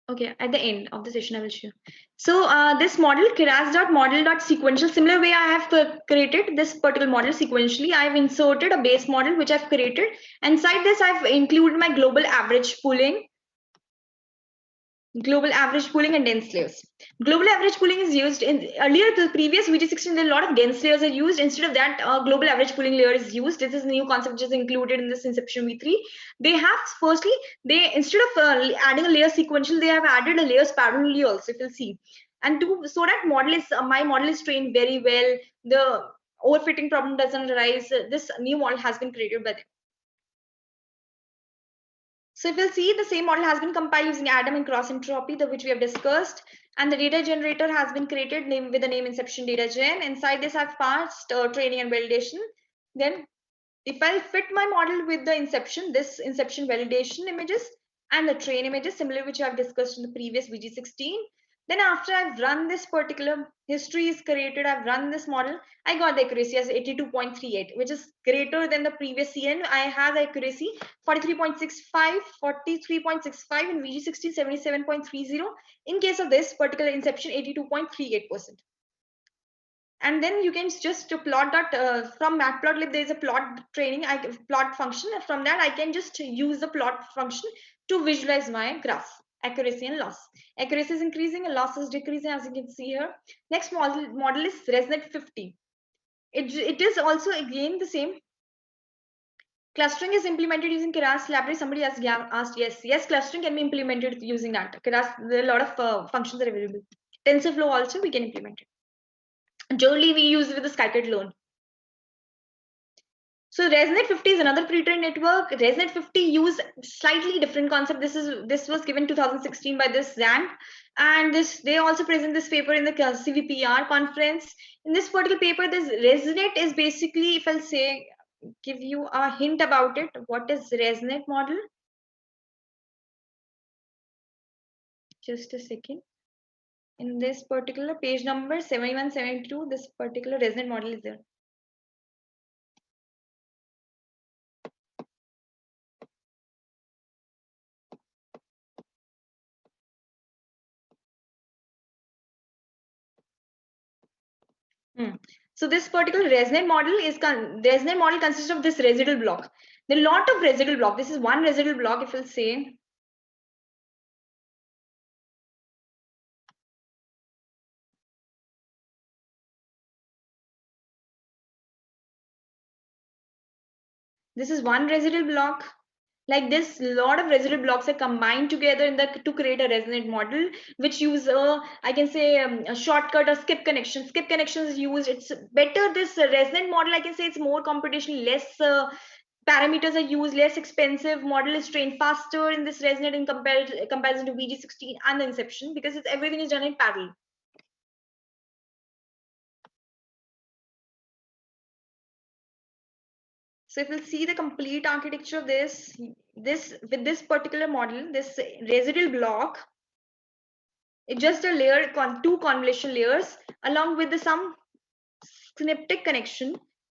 Okay, at the end of the session, I will share. So this model, keras.model.sequential, similar way I have created this particular model sequentially. I've inserted a base model which I've created. Inside this, I've included my global average pooling and dense layers. Global average pooling is used in earlier the previous VG16. There are a lot of dense layers are used. Instead of that, global average pooling layer is used. This is a new concept which is included in this Inception V3. They have firstly they instead of adding a layer sequential, they have added a layers parallelly also. If you'll see, and so that model is my model is trained very well. The overfitting problem doesn't arise. This new model has been created by them. So if you'll see, the same model has been compiled using Adam and cross entropy, which we have discussed, and the data generator has been created with the name Inception Data Gen. Inside this, I've passed training and validation. Then, if I fit my model with the this Inception validation images and the train images, similar which I've discussed in the previous VG16. Then after I've run this particular history is created, I've run this model, I got the accuracy as 82.38, which is greater than the previous CN. I have the accuracy 43.65, 43.65 in VG16, 77.30. In case of this particular Inception, 82.38%. And then you can just plot that from Matplotlib. There is a plot training, plot function. From that, I can just use the plot function to visualize my graph. Accuracy and loss. Accuracy is increasing and loss is decreasing, as you can see here. Next model is ResNet 50. It is also again the same. Clustering is implemented using Keras library. Somebody has asked, yes, clustering can be implemented using that. Keras, there are a lot of functions are available. TensorFlow also we can implement it. Generally, we use with the scikit-learn. So ResNet 50 is another pre-trained network. ResNet 50 use slightly different concept. This was given 2016 by this Zand, and they also present this paper in the CVPR conference. In this particular paper, this ResNet is basically, if I'll say, give you a hint about it. What is ResNet model? Just a second. In this particular page number 7172, this particular ResNet model is there. So this particular ResNet model consists of this residual block. There are a lot of residual block. This is one residual block, if we'll say. This is one residual block. Like this, a lot of residual blocks are combined together to create a ResNet model, which use I can say a shortcut or skip connection. Skip connections used. It's better. This ResNet model, I can say, it's more computational, less parameters are used, less expensive. Model is trained faster in this ResNet in comparison to VG16 and the Inception, because everything is done in parallel. So if we'll see the complete architecture of this with this particular model, this residual block, it's just a layer, two convolution layers along with some synaptic connection,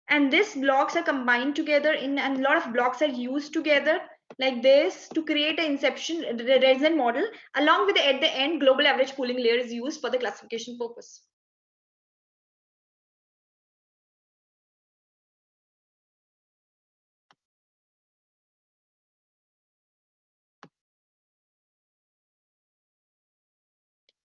and these blocks are combined together and a lot of blocks are used together like this to create an Inception ResNet model, along with at the end global average pooling layer is used for the classification purpose.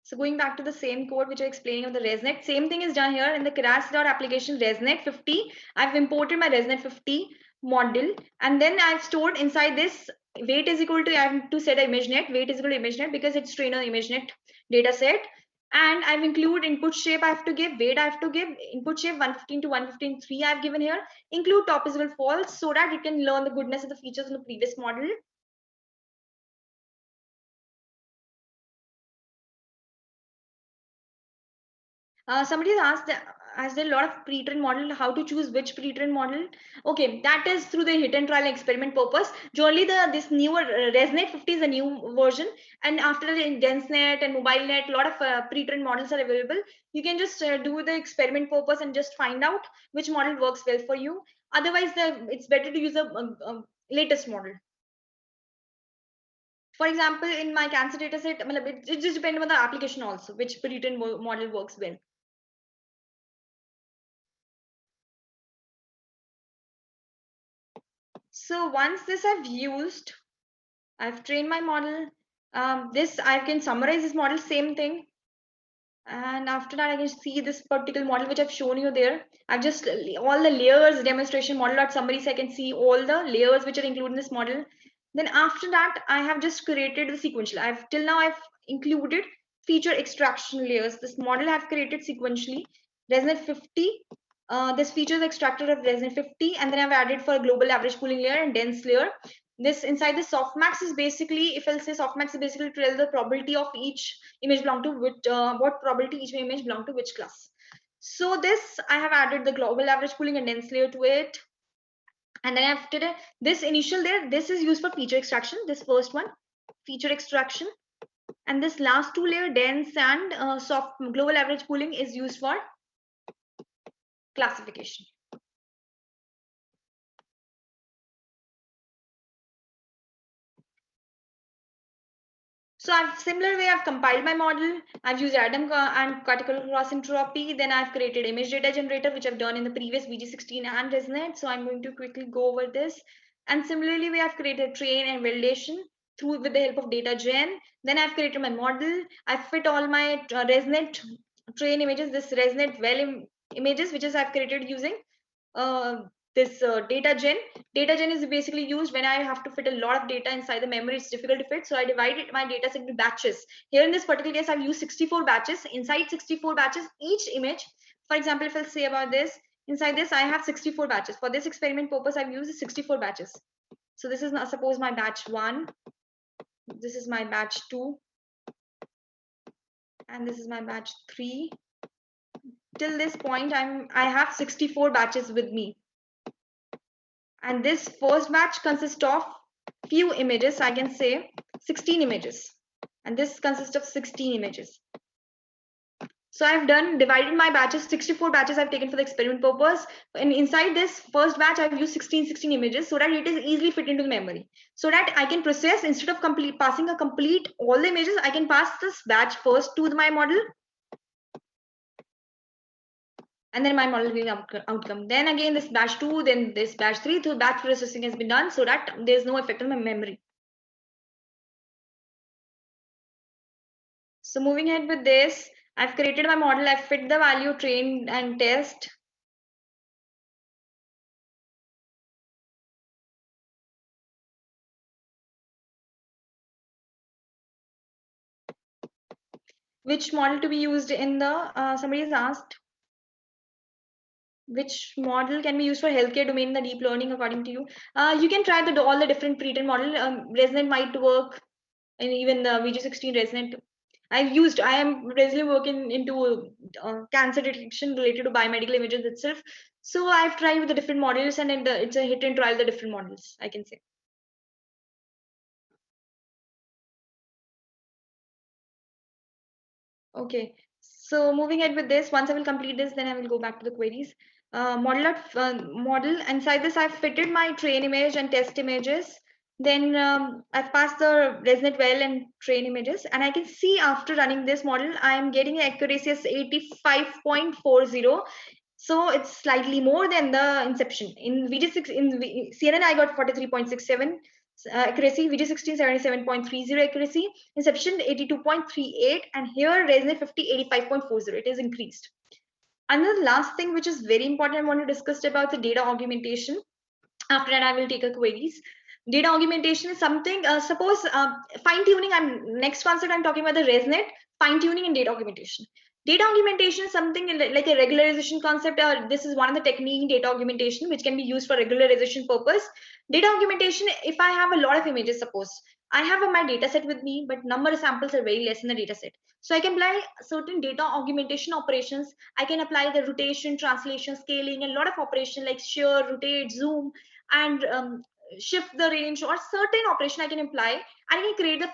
So going back to the same code which I explained of the ResNet, same thing is done here in the class.application ResNet 50. I've imported my ResNet 50 model, and then I've stored inside this weight is equal to, I have to set ImageNet, weight is equal to ImageNet because it's trained on ImageNet data set. And I've include input shape I have to give, weight I have to give, input shape 115 to 115.3 I've given here, include top is equal to false so that it can learn the goodness of the features in the previous model. Somebody has asked a lot of pre-trained model, how to choose which pre-trained model. Okay, that is through the hit and trial experiment purpose. Generally, this newer ResNet 50 is a new version, and after the DenseNet and MobileNet, a lot of pre-trained models are available. You can just do the experiment purpose and just find out which model works well for you. Otherwise, it's better to use a latest model. For example, in my cancer dataset, it just depends on the application also, which pre-trained model works well. So once this I've trained my model. This I can summarize this model, same thing. And after that, I can see this particular model which I've shown you there. I've just all the layers demonstration model.summary, so I can see all the layers which are included in this model. Then after that, I have just created the sequential. I've included feature extraction layers. This model I've created sequentially. ResNet 50. This feature is extracted of ResNet 50, and then I've added for a global average pooling layer and dense layer. This inside the softmax is basically, if I'll say softmax is basically to tell the probability of each image belong to which, what probability each image belong to which class. So this, I have added the global average pooling and dense layer to it. And then after this initial there, this is used for feature extraction. This first one, feature extraction. And this last two layer, dense and soft global average pooling, is used for classification. So similar way I've compiled my model. I've used random and particle cross entropy. Then I've created image data generator, which I've done in the previous VG16 and ResNet. So I'm going to quickly go over this. And similarly, we have created train and validation through with the help of data gen. Then I've created my model. I've fit all my ResNet train images, this ResNet well images, which is I've created using this data gen. Data gen is basically used when I have to fit a lot of data inside the memory. It's difficult to fit, so I divided my data set into batches. Here in this particular case, I've used 64 batches. Inside 64 batches, each image, for example, if I'll say about this, inside this I have 64 batches. For this experiment purpose, I've used 64 batches. So this is not, suppose my batch 1, this is my batch 2, and this is my batch 3. Till this point, I have 64 batches with me. And this first batch consists of few images, I can say 16 images. And this consists of 16 images. So I've divided my batches, 64 batches I've taken for the experiment purpose. And inside this first batch, I've used 16 images so that it is easily fit into the memory. So that I can process, instead of passing all the images, I can pass this batch first to my model. And then my model will outcome. Then again, this batch 2, then this batch 3, so batch processing has been done so that there's no effect on my memory. So moving ahead with this, I've created my model, I've fit the value, train and test. Which model to be used in the, somebody has asked, which model can be used for healthcare domain in the deep learning according to you? You can try all the different pre-trained model. ResNet might work, and even the VG16 ResNet. I am recently working into cancer detection related to biomedical images itself. So I've tried with the different models, and it's a hit and trial the different models, I can say. Okay, so moving ahead with this, once I will complete this, then I will go back to the queries. Model inside this, I've fitted my train image and test images. Then I've passed the ResNet well and train images, and I can see after running this model, I am getting an accuracy of 85.40. So it's slightly more than the inception. In VG6, in CNN, I got 43.67. accuracy, VG16 77.30 accuracy, Inception 82.38, and here ResNet 50 85.40. It is increased. Another last thing which is very important I want to discuss about the data augmentation. After that, I will take a queries. Data augmentation is something, suppose fine tuning, next concept I'm talking about the ResNet, fine tuning and data augmentation. Data augmentation is something like a regularization concept, or this is one of the technique in data augmentation which can be used for regularization purpose. Data augmentation, if I have a lot of images, suppose I have my data set with me, but number of samples are very less in the data set. So I can apply certain data augmentation operations. I can apply the rotation, translation, scaling, and a lot of operation like shear, rotate, zoom, and shift the range, or certain operation I can apply, and I can create the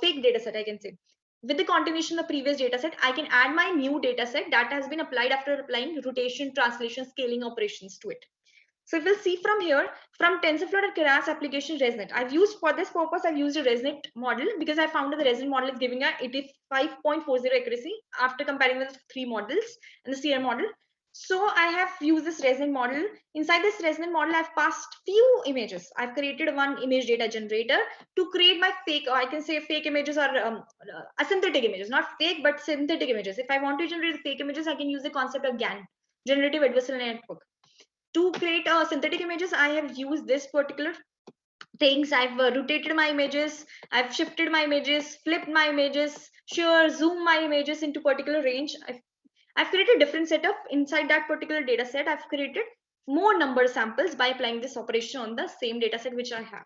fake data set. I can say with the continuation of the previous data set, I can add my new data set that has been applied after applying rotation, translation, scaling operations to it. So if we'll see from here, from TensorFlow and Keras application ResNet, I've used for this purpose, I've used a ResNet model because I found that the ResNet model is giving a 85.40 accuracy after comparing with three models and the CR model. So I have used this ResNet model. Inside this ResNet model, I've passed few images. I've created one image data generator to create my fake, or I can say fake images, or synthetic images, not fake, but synthetic images. If I want to generate fake images, I can use the concept of GAN, generative adversarial network. To create synthetic images, I have used this particular things. I've rotated my images, I've shifted my images, flipped my images, sure, zoom my images into particular range. I've created different setup inside that particular data set. I've created more number samples by applying this operation on the same data set which I have.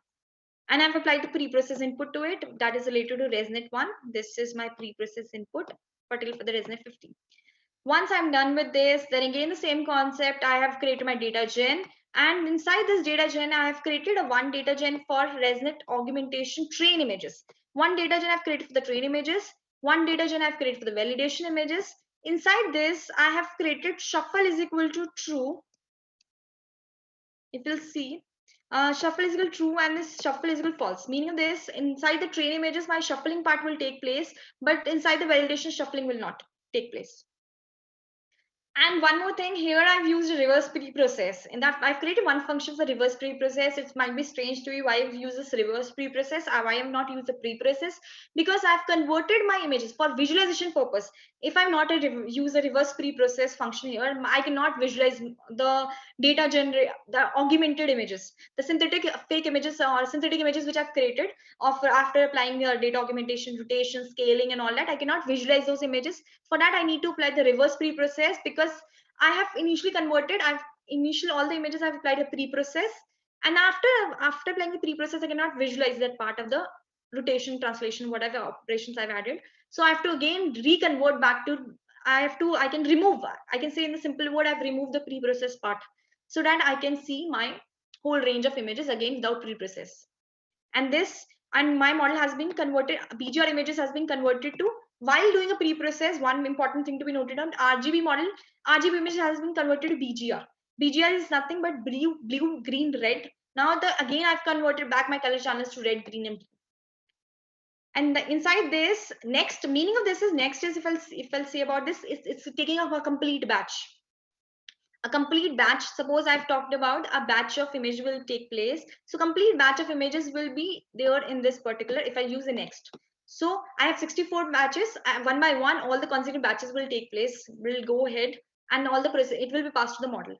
And I've applied the pre-process input to it. That is related to ResNet 1. This is my pre-process input, particularly for the ResNet 50. Once I'm done with this, then again the same concept, I have created my data gen, and inside this data gen I have created a one data gen for ResNet augmentation train images. One data gen I've created for the train images, one data gen I've created for the validation images. Inside this I have created shuffle is equal to true. If you'll see, shuffle is equal to true and this shuffle is equal to false, meaning this inside the train images my shuffling part will take place, but inside the validation shuffling will not take place. And one more thing, here I've used a reverse pre-process. In that I've created one function for reverse pre-process. It might be strange to you why I've used this reverse pre-process, why I have not used the pre-process, because I've converted my images for visualization purpose. If I'm not use a reverse pre-process function here, I cannot visualize the data generate, the augmented images, the synthetic fake images or synthetic images which I've created after applying data augmentation, rotation, scaling, and all that. I cannot visualize those images. For that I need to apply the reverse pre-process, because I have initially converted, all the images I've applied a pre-process, and after applying the pre-process I cannot visualize that part of the rotation, translation, whatever operations I've added. So I have to again reconvert back to, I can remove, I can say in the simple word, I've removed the pre-process part so that I can see my whole range of images again without pre-process. And my model has been converted, BGR images has been converted to, while doing a pre-process, one important thing to be noted on, RGB model, RGB image has been converted to BGR. BGR is nothing but blue, green, red. Now again I've converted back my color channels to red, green, and blue. And inside this, next meaning of this is, next is, if I'll say about this, it's taking up a complete batch. A complete batch, suppose I've talked about a batch of image will take place, so complete batch of images will be there in this particular, if I use the next. So I have 64 batches, one by one all the consecutive batches will take place, will go ahead, and all the it will be passed to the model.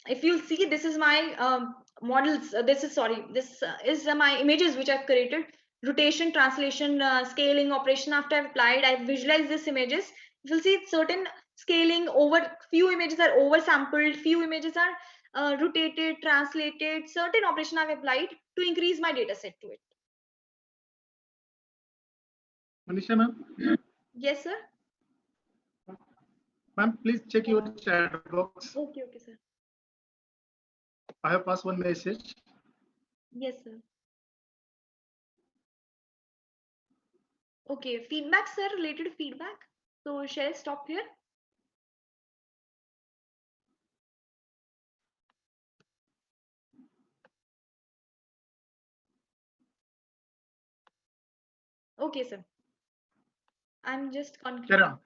If you see, this is my models, this is my images which I've created, rotation, translation, scaling operation. After I've applied, I've visualized these images. You'll see certain scaling, over few images are oversampled, few images are rotated, translated, certain operation I've applied to increase my data set to it. Manisha ma'am? Yes, sir. Ma'am, please check your chat box. Okay, sir. I have passed one message. Yes, sir. Okay, feedback, sir, related to feedback. So shall I stop here? Okay, sir. I'm just concluding.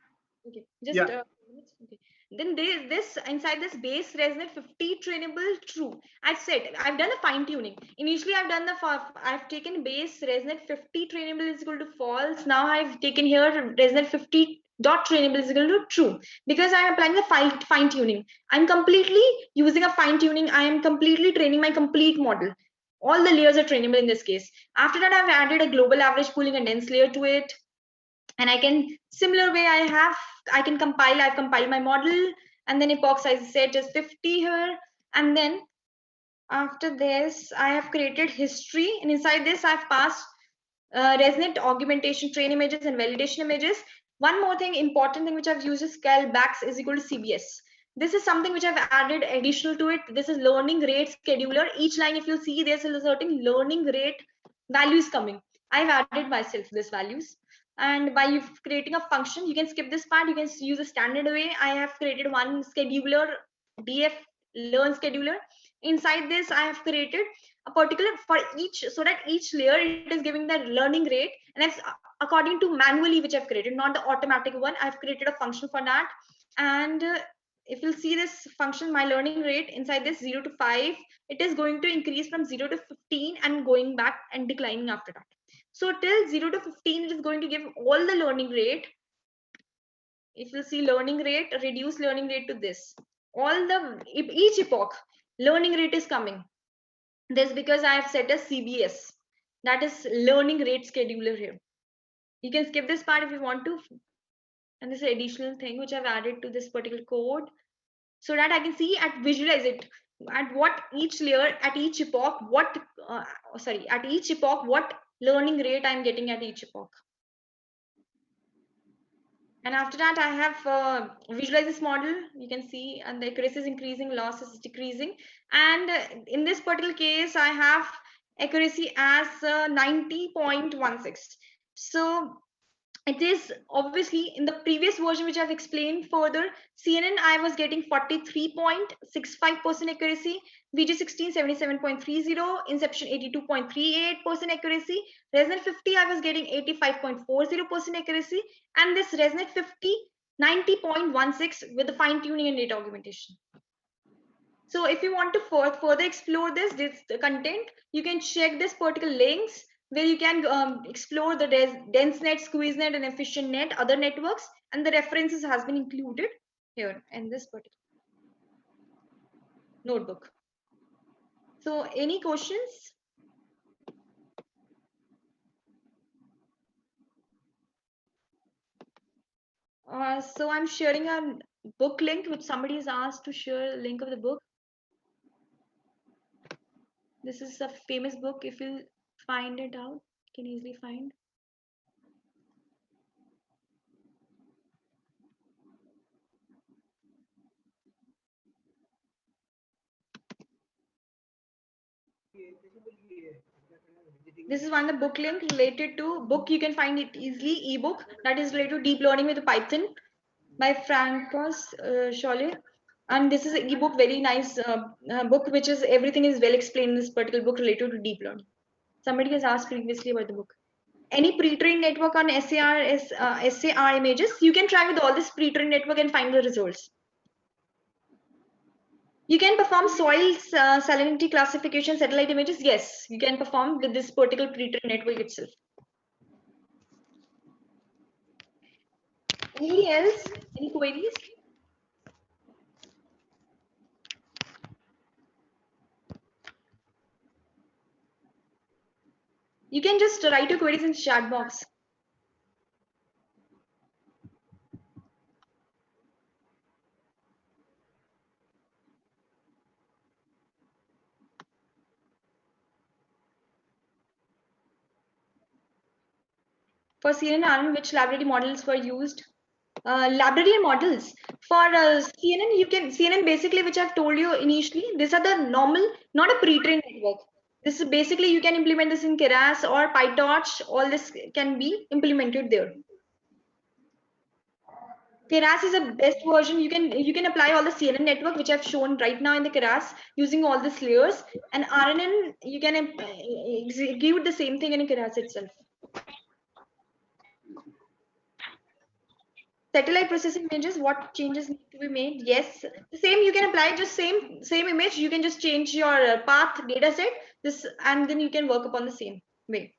Okay, just yeah. Okay. Then this inside this base resonate 50 trainable true. I've done a fine tuning. Initially I've taken base resonate 50 trainable is equal to false. Now I've taken here resonate 50 dot trainable is equal to true, because I'm applying the fine tuning. I'm completely using a fine tuning. I am completely training my complete model. All the layers are trainable in this case. After that, I've added a global average pooling and dense layer to it. And I can similar way I can compile. I've compiled my model, and then epoch size is set as 50 here. And then after this, I have created history, and inside this I've passed resonant augmentation train images and validation images. One more thing, important thing which I've used is scalebacks is equal to CBS. This is something which I've added additional to it. This is learning rate scheduler. Each line, if you see, there's a certain learning rate values coming. I've added myself this values. And by creating a function, you can skip this part. You can use a standard way. I have created one scheduler, df learn scheduler. Inside this, I have created a particular for each, so that each layer it is giving the learning rate, and it's according to manually which I've created, not the automatic one. I've created a function for that. And if you'll see this function, my learning rate inside this 0 to 5, it is going to increase from 0 to 15 and going back and declining after that. So till 0 to 15, it is going to give all the learning rate. If you see learning rate, reduce learning rate to this, all the each epoch learning rate is coming. This because I have set a CBS, that is learning rate scheduler here. You can skip this part if you want to. And this is additional thing which I've added to this particular code, so that I can see at visualize it at what each layer at each epoch what at each epoch what learning rate I'm getting at each epoch. And after that, I have visualized this model. You can see, and the accuracy is increasing, loss is decreasing. And in this particular case, I have accuracy as 90.16. So it is obviously in the previous version, which I've explained further, CNN, I was getting 43.65% accuracy, VG16, 77.30, Inception 82.38% accuracy, Resonate 50, I was getting 85.40% accuracy, and this Resonate 50, 90.16 with the fine tuning and data augmentation. So if you want to further explore this content, you can check this particular links where you can explore the dense net, squeeze net, and efficient net, other networks, and the references has been included here in this particular notebook. So any questions? So I'm sharing a book link, which somebody is asked to share a link of the book. This is a famous book. If you find it out, you can easily find. This is one the book link related to book. You can find it easily, ebook that is related to deep learning with Python by Francois Scholle. And this is an ebook, very nice book, which is everything is well explained in this particular book related to deep learning. Somebody has asked previously about the book. Any pre-trained network on SAR images, you can try with all this pre-trained network and find the results. You can perform soil salinity classification satellite images. Yes, you can perform with this particular pre-trained network itself. Anybody else? Any queries? You can just write your queries in chat box. For CNN RNN, which library models were used? Library models for CNN, you can CNN basically, which I've told you initially. These are the normal, not a pre-trained network. This is basically you can implement this in Keras or PyTorch. All this can be implemented there. Keras is the best version. You can apply all the CNN network which I've shown right now in the Keras using all these layers, and RNN you can execute the same thing in Keras itself. Satellite processing images, what changes need to be made? Yes, the same you can apply, just same image. You can just change your path data set, this, and then you can work upon the same way.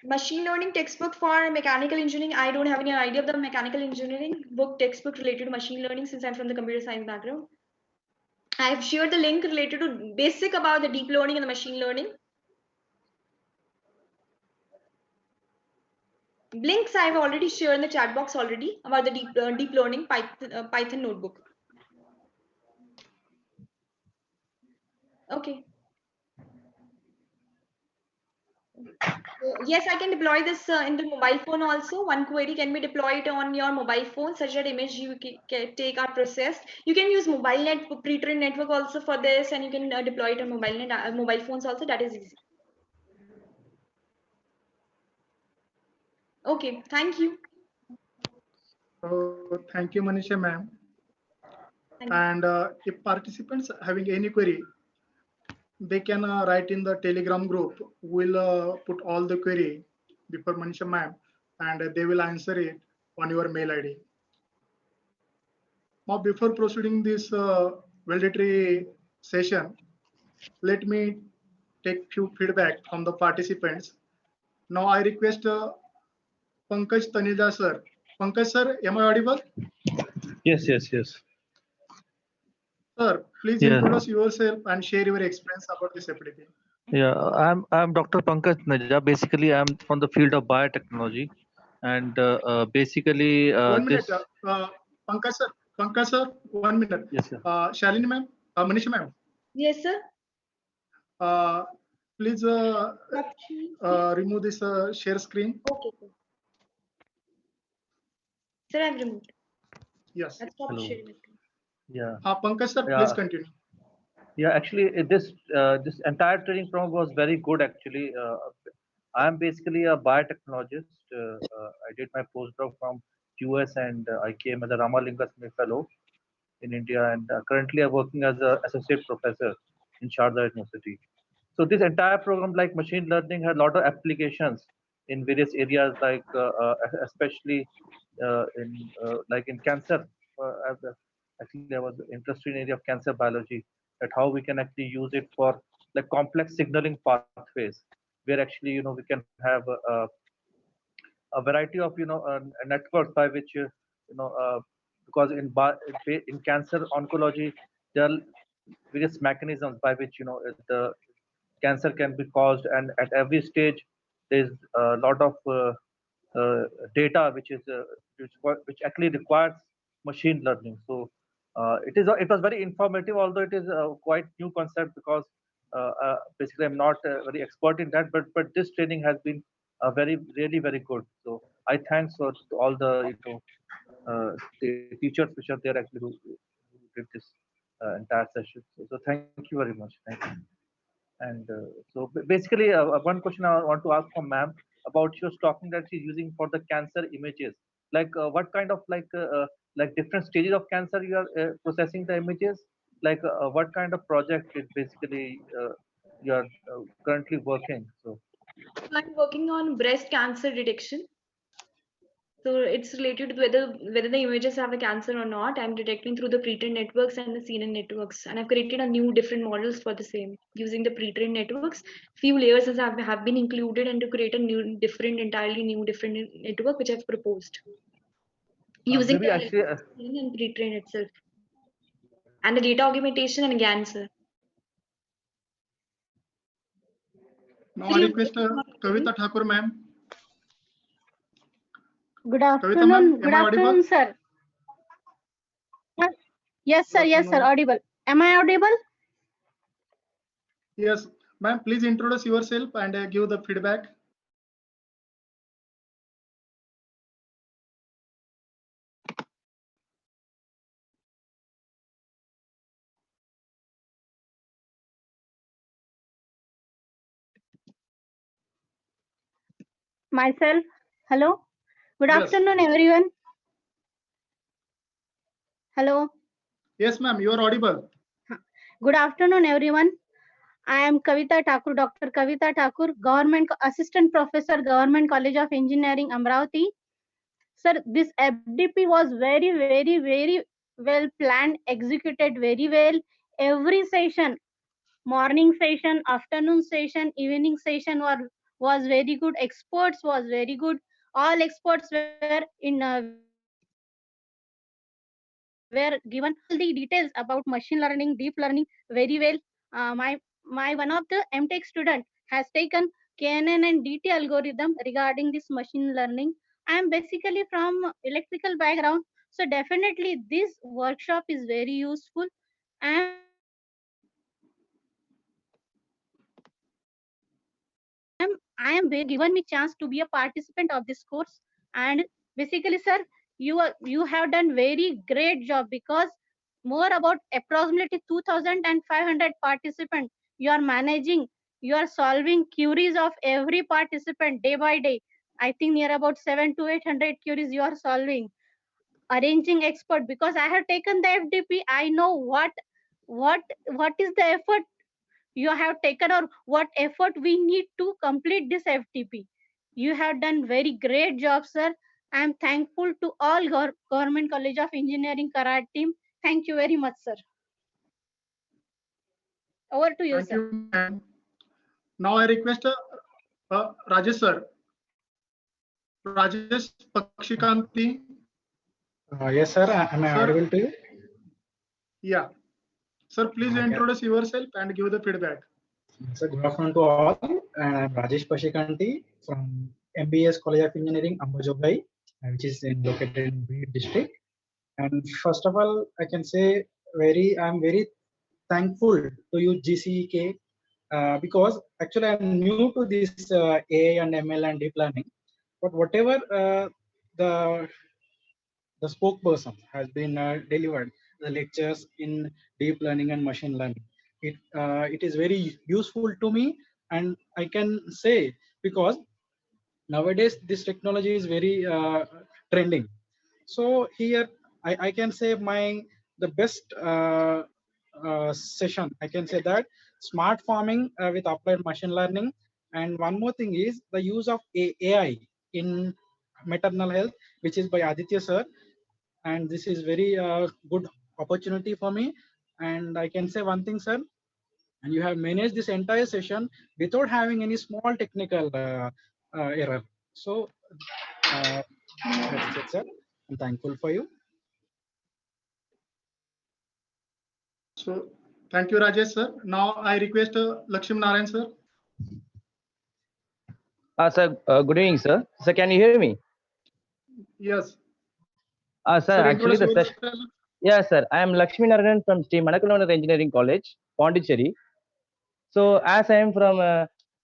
Machine learning textbook for mechanical engineering. I don't have any idea of the mechanical engineering book textbook related to machine learning since I'm from the computer science background. I've shared the link related to basic about the deep learning and the machine learning. Links I've already shared in the chat box already about the deep learning Python notebook. Okay. Yes, I can deploy this in the mobile phone also. One query can be deployed on your mobile phone, such that image you can take are processed. You can use mobile net pre-trained network also for this, and you can deploy it on mobile phones also. That is easy. Okay, thank you. So thank you, Manisha ma'am. Thank you. And if participants having any query, they can write in the Telegram group. We'll put all the query before Manisha ma'am, and they will answer it on your mail ID. Now, before proceeding this valedictory session, let me take few feedback from the participants. Now, I request Pankaj Taneja sir. Pankaj sir, am I audible? Yes. Sir, please Yeah. introduce yourself and share your experience about this FDP. Yeah, I'm Dr. Pankaj Naja. Basically, I'm from the field of biotechnology, and basically 1 minute, this. Pankaj sir, 1 minute. Yes, sir. Shalini ma'am, Manisha ma'am, Yes, sir. please remove this share screen. Okay, sir. Sir, I've removed. Yes. I've stopped Hello. sharing my screen. Yeah. Pankaj sir, Yeah. please continue. Yeah, actually, this entire training program was very good. Actually, I'm basically a biotechnologist. I did my postdoc from US, and I came as a Ramalingaswamy Fellow in India, and currently I'm working as an associate professor in Sharda University. So this entire program, like machine learning, had a lot of applications in various areas, like especially in cancer. Actually, I was interested in area of cancer biology, that how we can actually use it for like complex signaling pathways, where actually we can have a variety of networks by which because in cancer oncology there are various mechanisms by which the cancer can be caused, and at every stage there's a lot of uh, data which actually requires machine learning. So it was very informative, although it is a quite new concept, because basically I'm not very expert in that, but this training has been really very good. So I thanks to all the the teachers which are there actually who did this entire session. So thank you very much. Thank you. And so basically, one question I want to ask from ma'am about, she was talking that she's using for the cancer images. Like what kind of like different stages of cancer you are processing the images? Like what kind of project is basically you are currently working? So I'm working on breast cancer detection. So it's related to whether the images have a cancer or not. I'm detecting through the pre-trained networks and the CNN networks, and I've created a new different models for the same using the pre-trained networks. Few layers have been included, and to create a entirely new different network which I've proposed using maybe the actually CNN and pre-trained itself, and the data augmentation and GAN, sir. Now I request Kavita Thakur ma'am. Good Kavita ma'am, afternoon. Good am I audible? afternoon, sir. Yes, sir. Good Yes, sir. afternoon. Audible. Am I audible? Yes, ma'am, please introduce yourself and give the feedback. Myself. Hello. Good Yes. afternoon, everyone. Hello. Yes, ma'am, you are audible. Good afternoon, everyone. I am Kavita Thakur, Dr. Kavita Thakur, Government Assistant Professor, Government College of Engineering, Amravati. Sir, this FDP was very well planned, executed very well. Every session, morning session, afternoon session, evening session was very good. Experts was very good. All experts were were given all the details about machine learning, deep learning very well. My one of the MTech student has taken KNN and DT algorithm regarding this machine learning. I am basically from electrical background, so definitely this workshop is very useful. I am very given me chance to be a participant of this course. And basically, sir, you have done very great job, because more about approximately 2,500 participants you are managing. You are solving queries of every participant day by day. I think near about 7 to 800 queries you are solving, arranging expert, because I have taken the FDP. I know what what is the effort you have taken, or what effort we need to complete this FTP. You have done very great job, sir. I am thankful to all Government College of Engineering Karad team. Thank you very much, sir. Over to you, Thank sir. you, ma'am. Now I request Rajesh sir. Rajesh Pakshikanti. Yes, sir. Am I Sir, audible to you? yeah. Sir, please Yeah. introduce yourself and give the feedback. So good afternoon to all. I'm Rajesh Pashikanti from MBS College of Engineering, Ambajogai, which is located in Beed district. And first of all, I can say I'm very thankful to you GCEK, because actually I'm new to this AI and ML and deep learning. But whatever the the spokesperson has been delivered the lectures in deep learning and machine learning, it is very useful to me. And I can say, because nowadays this technology is very trending. So here I can say the best session, I can say that smart farming with applied machine learning. And one more thing is the use of AI in maternal health, which is by Aditya sir. And this is very good opportunity for me. And I can say one thing, sir, and you have managed this entire session without having any small technical error. So that's it, sir. I'm thankful for you. So thank you, Rajesh sir. Now I request Lakshmi Narayan sir. Sir, good evening, sir. Sir, can you hear me? Yes. Sir, Sir, actually, introduce the session. yourself. Yeah, sir. I am Lakshmi Narayan from Sri Manakalanar Engineering College, Pondicherry. So, as I am from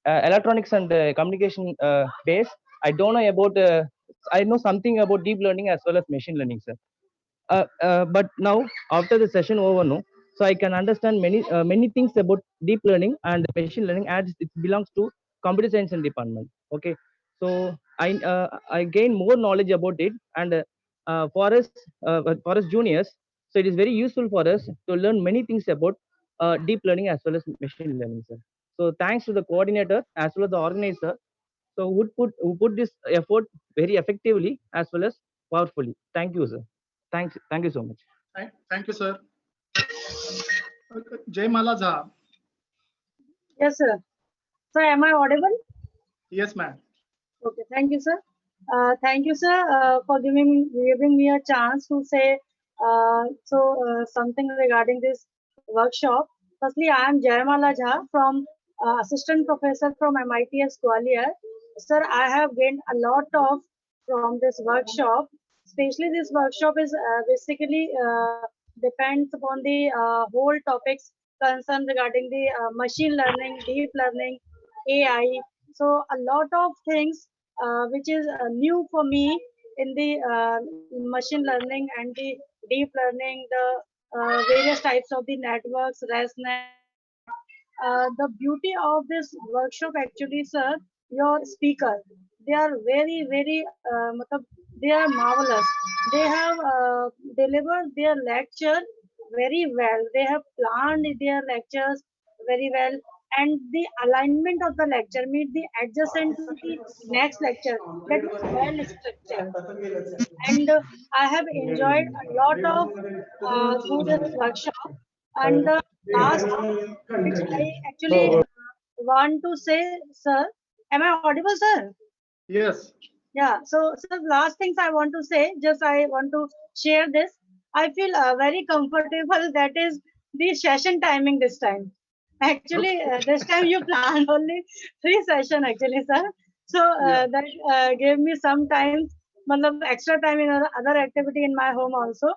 electronics and communication base, I don't know about. I know something about deep learning as well as machine learning, sir. But now, after the session over, no, so I can understand many things about deep learning and machine learning, as it belongs to computer science and department. Okay, so I gain more knowledge about it, and for us juniors, so it is very useful for us to learn many things about deep learning as well as machine learning, sir. So thanks to the coordinator as well as the organizer, so who put this effort very effectively as well as powerfully. Thank you, sir. Thank you so much. Thank you, sir. Jay Mala Jha. Yes, sir. So, am I audible? Yes, ma'am. Okay, thank you, sir. Thank you, sir, for giving me a chance to say something regarding this workshop. Firstly, I am Jayamala Jha from Assistant Professor from MITS Gwalior. Sir, I have gained a lot of from this workshop. Especially this workshop is basically depends upon the whole topics concerned regarding the machine learning, deep learning, AI. So a lot of things which is new for me in the machine learning and the deep learning, the various types of the networks, ResNet. The beauty of this workshop actually, sir, your speaker, they are very, they are marvelous. They have delivered their lecture very well. They have planned their lectures very well. and the alignment of the lecture, means the adjacent to the next lecture, that was well structured. And I have enjoyed a lot of through this workshop. And the last which I actually want to say, sir, am I audible, sir? Yes. Yeah. So last things I want to say, just I want to share this. I feel very comfortable. That is the session timing this time. Actually, this time you planned only 3 sessions, actually, sir. So Yeah. that gave me some time, matlab extra time in other activity in my home also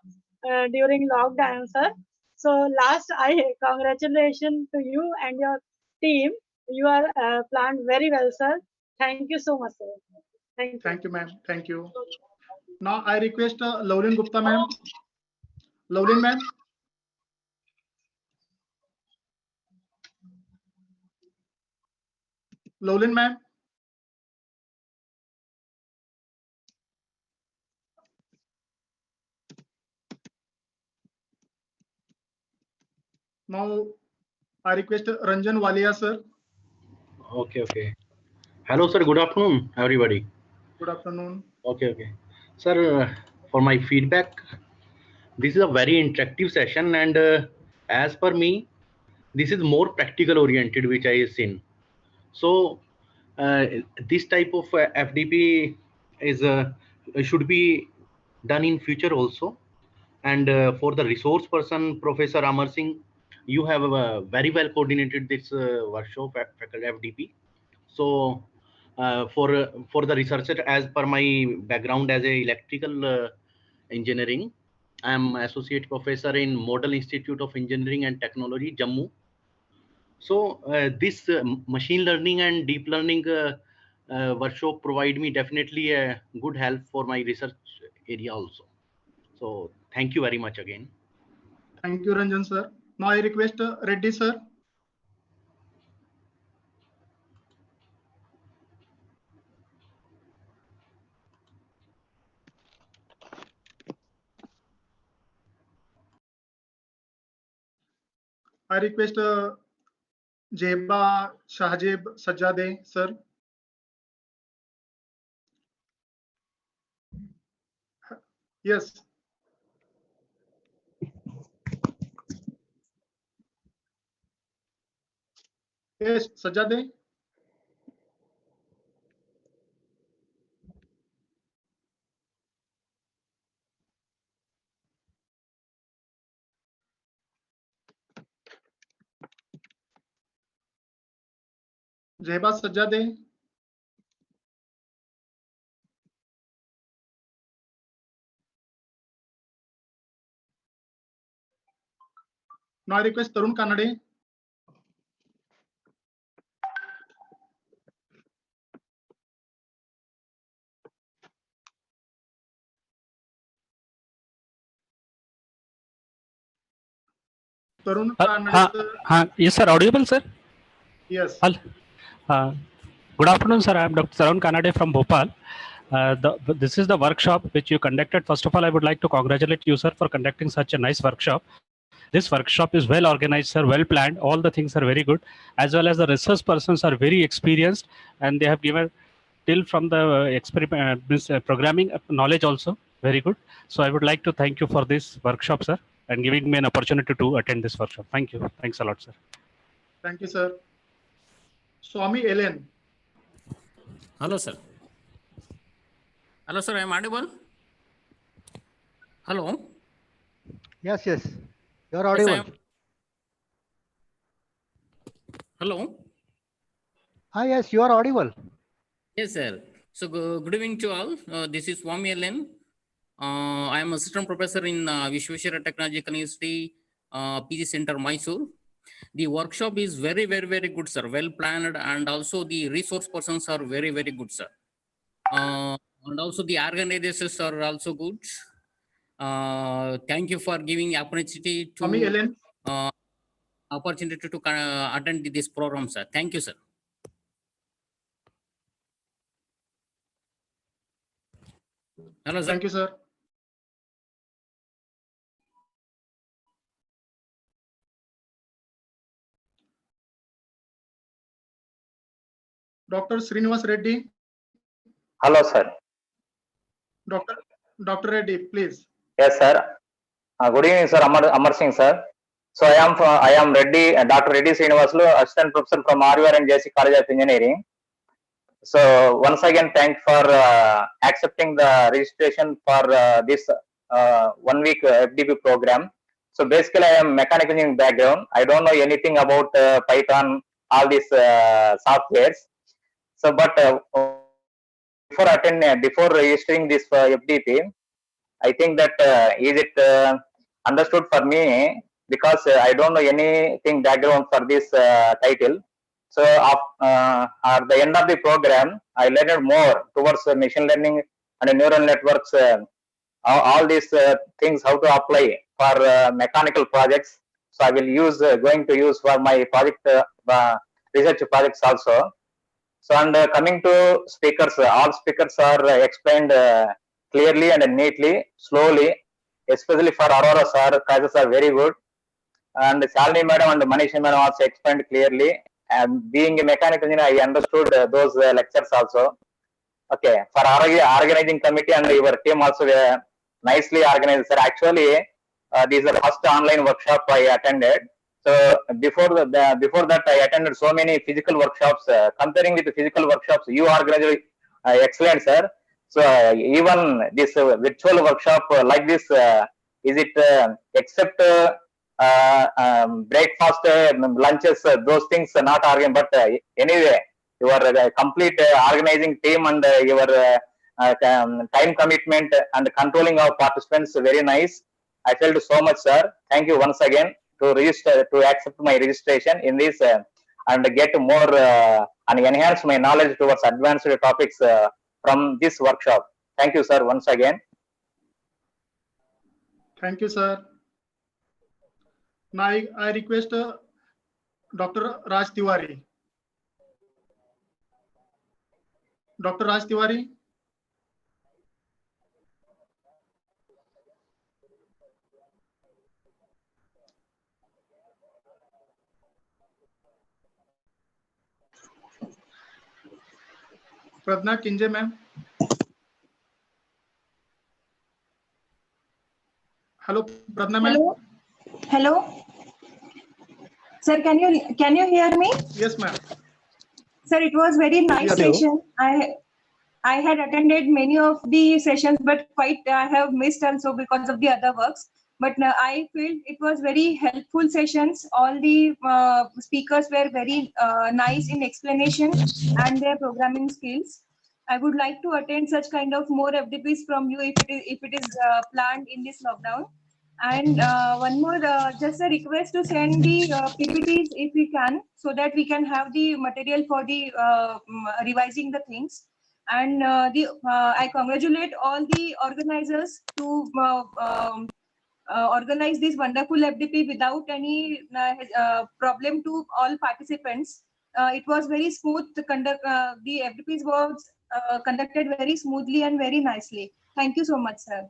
during lockdown, sir. So last, I congratulations to you and your team. You are planned very well, sir. Thank you so much, sir. Thank you. Thank you, ma'am. Thank you. Now I request Lovlin Gupta, ma'am. Lovlin, ma'am. Lovlin, ma'am. Now I request Ranjan Walia, sir. Okay. Hello, sir. Good afternoon, everybody. Good afternoon. Okay. Sir, for my feedback, this is a very interactive session, and as per me, this is more practical oriented, which I have seen. So, this type of FDP is should be done in future also. And for the resource person, Professor Amarsinh, you have very well coordinated this workshop at faculty FDP. So for the researcher, as per my background as a electrical engineering, I am associate professor in Model Institute of Engineering and Technology, Jammu. So this machine learning and deep learning workshop provide me definitely a good help for my research area also. So thank you very much again. Thank you, Ranjan, sir. Now I request Reddy, sir. I request Jeba Shahjeb Sajjade, sir. Yes. Yes, Sajjade. Jeba Sajjade. Now I request Tarun Kanade. Tarun Kanade, sir. Yes, sir. Audible, sir? Yes. Good afternoon, sir. I am Dr. Tarun Kanade from Bhopal. This is the workshop which you conducted. First of all, I would like to congratulate you, sir, for conducting such a nice workshop. This workshop is well organized, sir, well planned. All the things are very good, as well as the research persons are very experienced, and they have given till from the programming knowledge also very good. So I would like to thank you for this workshop, sir, and giving me an opportunity to attend this workshop. Thank you. Thanks a lot, sir. Thank you, sir. Swami Ellen. Hello, sir. Hello, sir. I am audible. Hello. Yes. You are audible. Yes, hello. Yes, you are audible. Yes, sir. So good evening to all. This is Swami Ellen. I am assistant professor in Vishweshwara Technological University, PG Center, Mysore. The workshop is very good, sir. Well planned, and also the resource persons are very good, sir. And also the organizations are also good. Thank you for giving opportunity to Swami Ellen. Opportunity to attend this program, sir. Thank you, sir. Hello, sir. Thank you, sir. Dr. Srinivas Reddy. Hello, sir. Dr. Reddy, please. Yes, sir. Good evening, sir. Amarsinh, sir. So I am Reddy, Dr. Reddy Srinivaslu, Assistant Professor from RVR and JC College of Engineering. So once again, thank for accepting the registration for this 1 week FDP program. So basically, I am mechanical engineering background. I don't know anything about Python, all these softwares. So, but before registering this FDP, I think that is it understood for me because I don't know anything background for this title. So at the end of the program, I learned more towards machine learning and neural networks, all these things, how to apply for mechanical projects. So I will use going to use for my project research projects also. So and coming to speakers, all speakers are explained clearly and neatly, slowly, especially for Aurora sir, classes are very good. And Saini madam and Manisha madam also explained clearly. And being a mechanical engineer, I understood those lectures also. Okay, for organizing committee and your team also nicely organized, sir. Actually, this is the first online workshop I attended. So before that, I attended so many physical workshops. Comparing with the physical workshops, you organized excellent, sir. So even this virtual workshop like this, is it except breakfast, lunches, those things not organized, but anyway, your complete organizing team and your time commitment and controlling our participants very nice. I felt so much, sir. Thank you once again to register, to accept my registration in this and get more and enhance my knowledge towards advanced topics from this workshop. Thank you, sir, once again. Thank you, sir. Now I request Dr. Raj Tiwari. Dr. Raj Tiwari. Pradna Kinje, ma'am. Hello, Pradna, ma'am. Hello. Hello. Sir, can you hear me? Yes, ma'am. Sir, it was very nice session. I had attended many of the sessions, but quite I have missed also because of the other works. But I feel it was very helpful sessions. All the speakers were very nice in explanation and their programming skills. I would like to attend such kind of more FDPs from you if it is planned in this lockdown. And one more, just a request to send the PPTs if we can, so that we can have the material for the revising the things. And I congratulate all the organizers to organize this wonderful FDP without any problem to all participants. It was very smooth to conduct. The FDPs was conducted very smoothly and very nicely. Thank you so much, sir.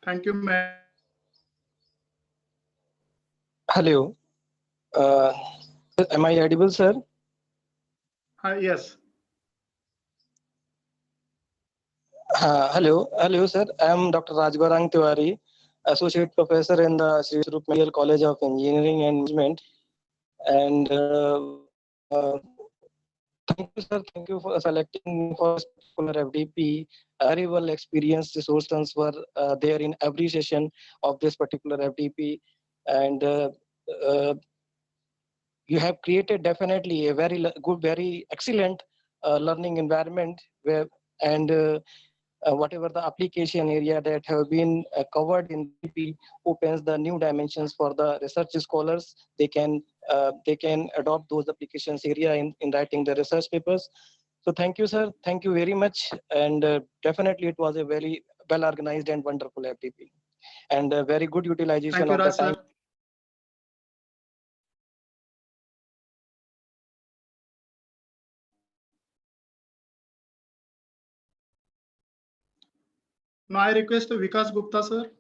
Thank you, ma'am. Hello. Am I audible, sir? Yes. Hello, sir. I am Dr. Rajgorang Tiwari, Associate Professor in the Sri Swarup Medical College of Engineering and Management. And thank you, sir. Thank you for selecting me for this particular FDP. Very well experienced resources were there in every session of this particular FDP. And you have created definitely a very good, very excellent learning environment where whatever the application area that have been covered in FDP opens the new dimensions for the research scholars. They can adopt those applications area in writing the research papers. So thank you, sir. Thank you very much. And definitely it was a very well organized and wonderful FDP and a very good utilization of the time. Sir. Now I request Vikas Gupta, sir.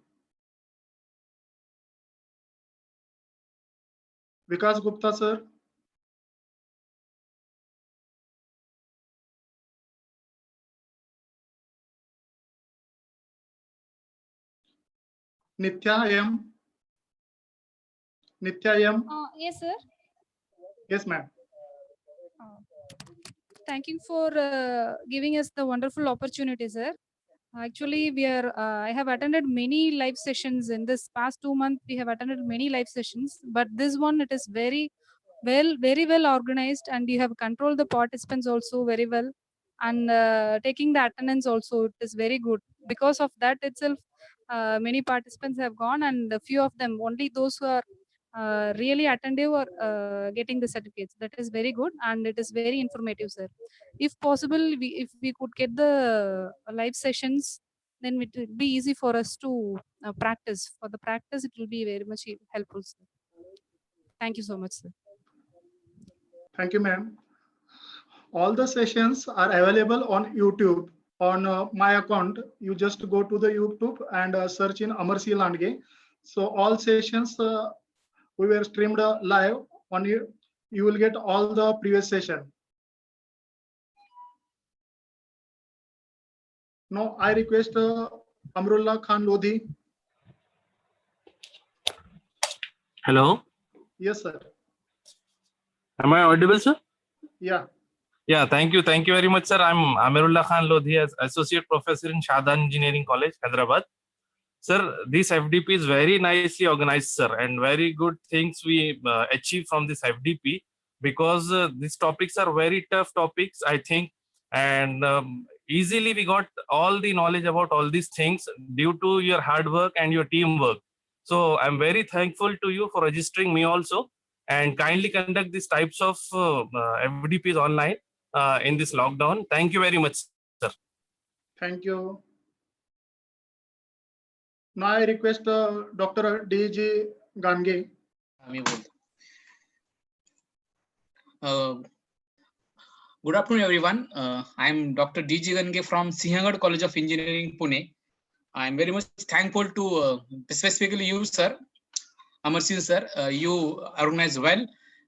Vikas Gupta, sir. Nitya M. Nitya M. Yes, sir. Yes, ma'am. Thank you for giving us the wonderful opportunity, sir. Actually, I have attended many live sessions in this past 2 months. We have attended many live sessions, but this one, it is very well organized, and you have controlled the participants also very well, and taking the attendance also, it is very good. Because of that itself, many participants have gone, and a few of them, only those who are really attentive or getting the certificates. That is very good, and it is very informative, sir. If possible, if we could get the live sessions, then it will be easy for us to practice. For the practice, it will be very much helpful, sir. Thank you so much, sir. Thank you, ma'am. All the sessions are available on YouTube. On my account, you just go to the YouTube and search in Amarsinh Landage. So all sessions we were streamed live on you. You will get all the previous session. Now I request Amrullah Khan Lodhi. Hello. Yes, sir. Am I audible, sir? Yeah. Yeah, thank you. Thank you very much, sir. I'm Amirullah Khan Lodhi, as Associate Professor in Shadan Engineering College, Hyderabad. Sir, this FDP is very nicely organized, sir, and very good things we achieve from this FDP, because these topics are very tough topics, I think, and easily we got all the knowledge about all these things due to your hard work and your teamwork. So I'm very thankful to you for registering me also, and kindly conduct these types of FDPs online in this lockdown. Thank you very much, sir. Thank you. Now I request Dr. D.G. Gange. Good afternoon, everyone. I'm Dr. D.G. Gange from Sinhagad College of Engineering, Pune. I'm very much thankful to specifically you, sir, Amarsinh, sir. You organize well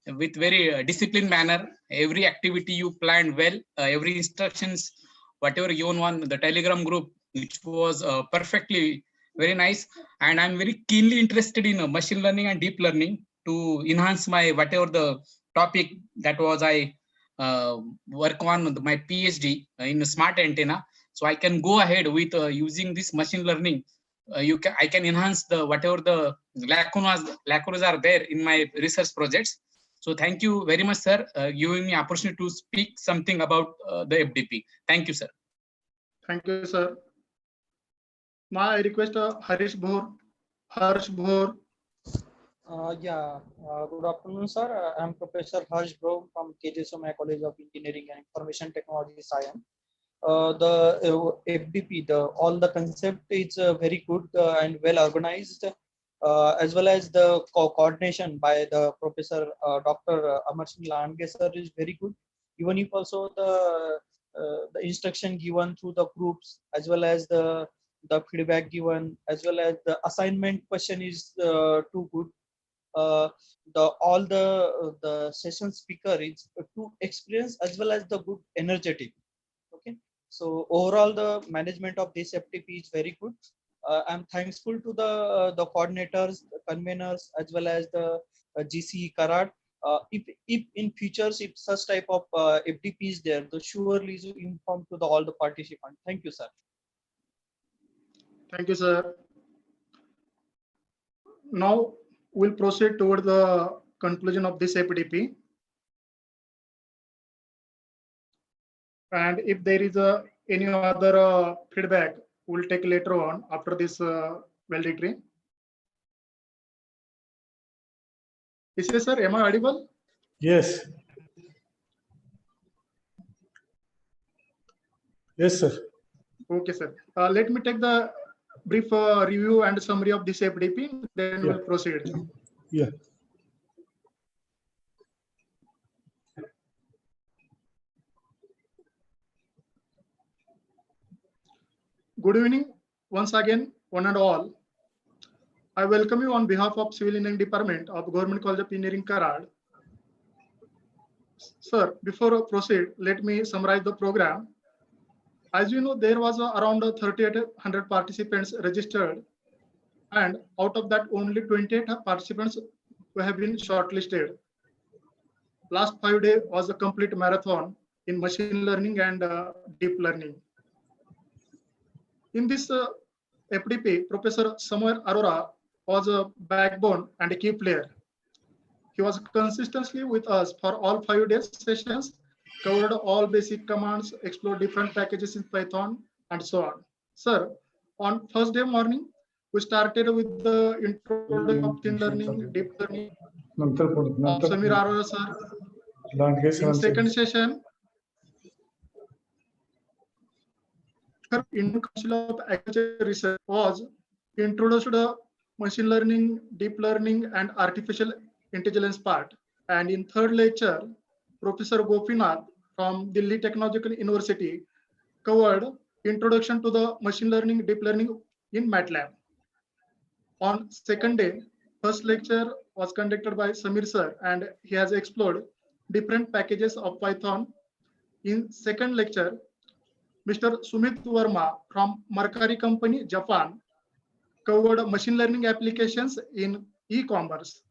with very disciplined manner. Every activity you planned well. Every instructions, whatever given on the Telegram group, which was perfectly very nice. And I'm very keenly interested in machine learning and deep learning to enhance my whatever the topic that was I work on my PhD in smart antenna. So I can go ahead with using this machine learning. I can enhance the whatever the lacunas are there in my research projects. So thank you very much, sir, giving me opportunity to speak something about the FDP. Thank you, sir. Thank you, sir. Now I request Harsh Bhor. Good afternoon, sir. I'm Professor Harsh Bhor from KJSOMA College of Engineering and Information Technology Science. The FDP, all the concept is very good and well organized, as well as the coordination by the Professor Dr. Amarsinh Landage sir is very good. Even if also the instruction given through the groups, as well as the feedback given, as well as the assignment question is too good. All the session speaker is too experienced, as well as the good energetic. Okay, so overall the management of this FTP is very good. I'm thankful to the coordinators, the conveners, as well as the GC Karad. If in futures, if such type of FTP is there, the surely is informed to all the participants. Thank you, sir. Thank you, sir. Now we'll proceed toward the conclusion of this FDP. And if there is any other feedback, we'll take later on after this valedictory. Is this, sir, am I audible? Yes. Yes, sir. Okay, sir. Let me take the brief review and summary of this FDP, then we'll proceed. Yeah. Good evening once again, one and all. I welcome you on behalf of Civil Engineering Department of Government College of Engineering, Karad. Sir, before I proceed, let me summarize the program. As you know, there was around 3,800 participants registered, and out of that only 28 participants who have been shortlisted. Last 5 days was a complete marathon in machine learning and deep learning. In this FDP, Professor Samuel Arora was a backbone and a key player. He was consistently with us for all 5 days sessions, covered all basic commands, explored different packages in Python, and so on. Sir, on first day morning, we started with the introduction of thin learning, deep learning of Samir Arora, sir. In second session, Indian Council of Agriculture Research was introduced the machine learning, deep learning, and artificial intelligence part. And in third lecture, Professor Gopinath from Delhi Technological University covered introduction to the machine learning, deep learning in MATLAB. On second day, first lecture was conducted by Samir sir, and he has explored different packages of Python. In second lecture, Mr. Sumit Verma from Mercari Company, Japan, covered machine learning applications in e-commerce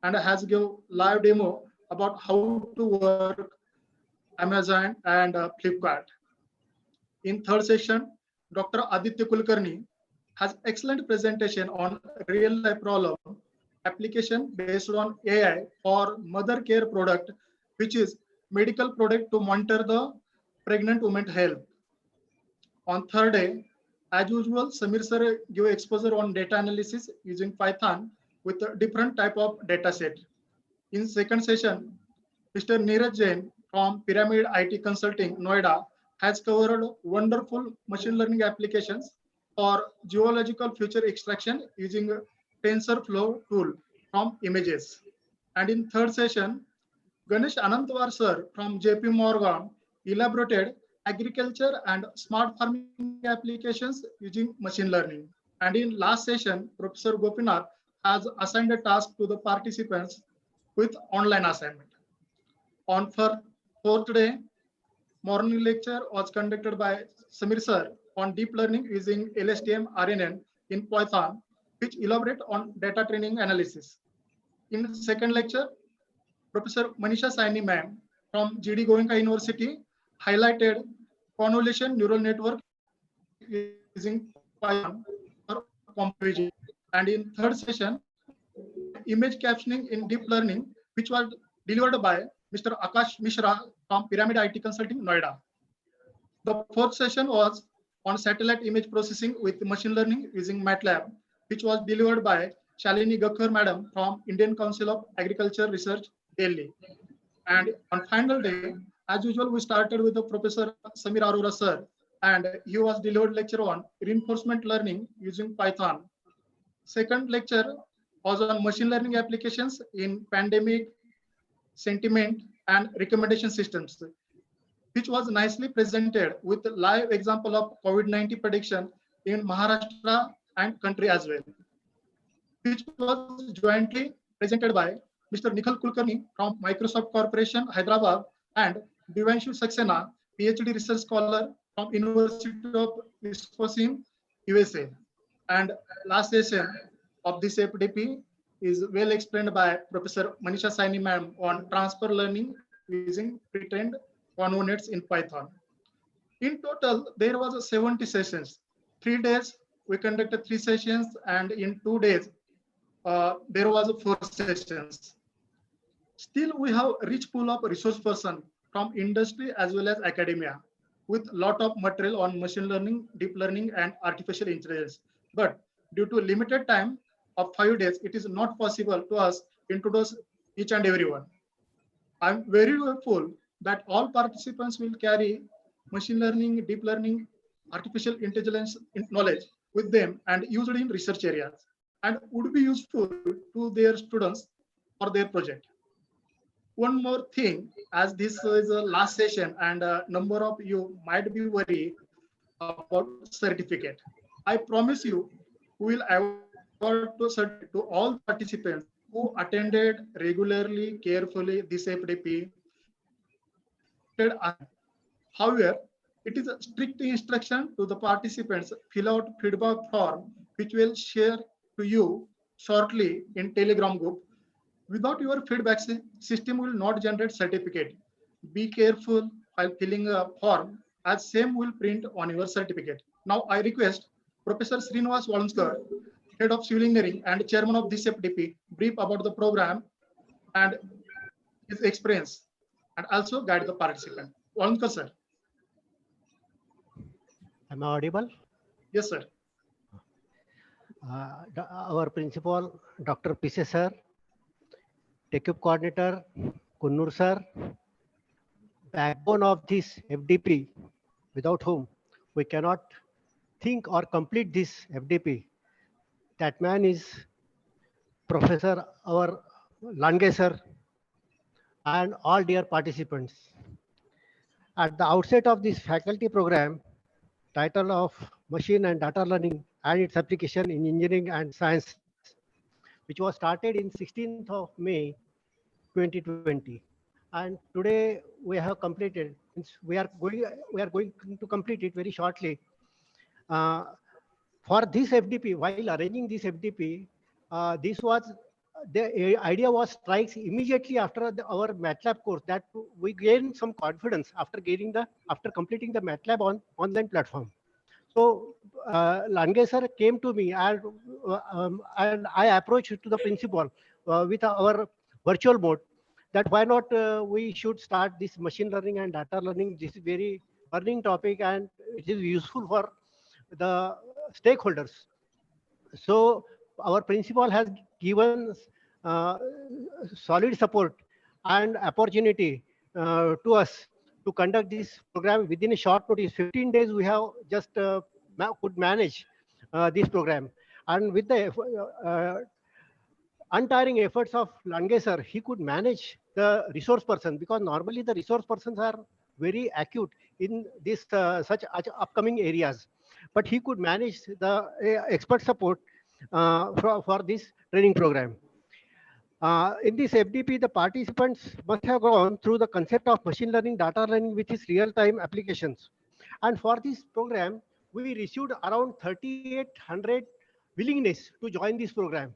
and has given live demo about how to work Amazon and Flipkart. In third session, Dr. Aditya Kulkarni has excellent presentation on real-life problem application based on AI for mother care product, which is medical product to monitor the pregnant woman health. On third day, as usual, Samir sir give exposure on data analysis using Python with a different type of data set. In second session, Mr. Neeraj Jain from Pyramid IT Consulting, Noida, has covered wonderful machine learning applications for geological feature extraction using a TensorFlow tool from images. And in third session, Ganesh Anantwar sir from JP Morgan elaborated agriculture and smart farming applications using machine learning. And in last session, Professor Gopinath has assigned a task to the participants with online assignment. On fourth day, morning lecture was conducted by Samir sir on deep learning using LSTM RNN in Python, which elaborate on data training analysis. In second lecture, Professor Manisha Saini ma'am from GD Goenka University highlighted convolution neural network using Python for computer vision. And in third session, image captioning in deep learning, which was delivered by Mr. Akash Mishra from Pyramid IT Consulting, Noida. The fourth session was on satellite image processing with machine learning using MATLAB, which was delivered by Shalini Gakkar madam from Indian Council of Agriculture Research, Delhi. And on final day, as usual, we started with the Professor Samir Arora sir, and he was delivered lecture on reinforcement learning using Python. Second lecture was on machine learning applications in pandemic, sentiment, and recommendation systems, which was nicely presented with a live example of COVID-19 prediction in Maharashtra and country as well, which was jointly presented by Mr. Nikhil Kulkarni from Microsoft Corporation, Hyderabad, and Devanshu Saxena, PhD research scholar from University of Wisconsin, USA. And last session of this FDP is well explained by Professor Manisha Saini ma'am on transfer learning using pre-trained CovNets in Python. In total, there was 70 sessions. 3 days, we conducted 3 sessions, and in 2 days, there was 4 sessions. Still, we have a rich pool of resource person from industry as well as academia with lot of material on machine learning, deep learning, and artificial intelligence. But due to limited time of 5 days, it is not possible to us introduce each and everyone. I'm very hopeful that all participants will carry machine learning, deep learning, artificial intelligence knowledge with them and use it in research areas and would be useful to their students for their project. One more thing, as this is a last session and a number of you might be worried about certificate. I promise you, we will award to all participants who attended regularly, carefully this FDP. However, it is a strict instruction to the participants fill out feedback form, which will share to you shortly in Telegram group. Without your feedback, system will not generate certificate. Be careful while filling a form, as same will print on your certificate. Now I request Professor Srinivas Walunskar, Head of Civil Engineering and Chairman of this FDP, brief about the program and his experience, and also guide the participant. Walunskar, sir. Am I audible? Yes, sir. Our principal, Dr. Pise sir, TechUp coordinator, Kunnur sir, backbone of this FDP, without whom we cannot think or complete this FDP. That man is Professor, our Landage sir, and all dear participants. At the outset of this faculty program, title of Machine and Data Learning and its application in engineering and science, which was started in 16th of May 2020, and today we have completed. We are going to complete it very shortly. For this FDP, while arranging this FDP, this was the idea was strikes immediately after our MATLAB course, that we gained some confidence after completing the MATLAB on online platform. So Landage sir came to me and I approached to the principal with our virtual mode, that why not we should start this machine learning and data learning. This is very burning topic and it is useful for the stakeholders. So our principal has given solid support and opportunity to us to conduct this program within a short notice. 15 days we have just could manage this program, and with the untiring efforts of Landage sir, he could manage the resource person, because normally the resource persons are very acute in this such upcoming areas, but he could manage the expert support for this training program. In this FDP, the participants must have gone through the concept of machine learning, data learning with its real-time applications. And for this program, we received around 3,800 willingness to join this program.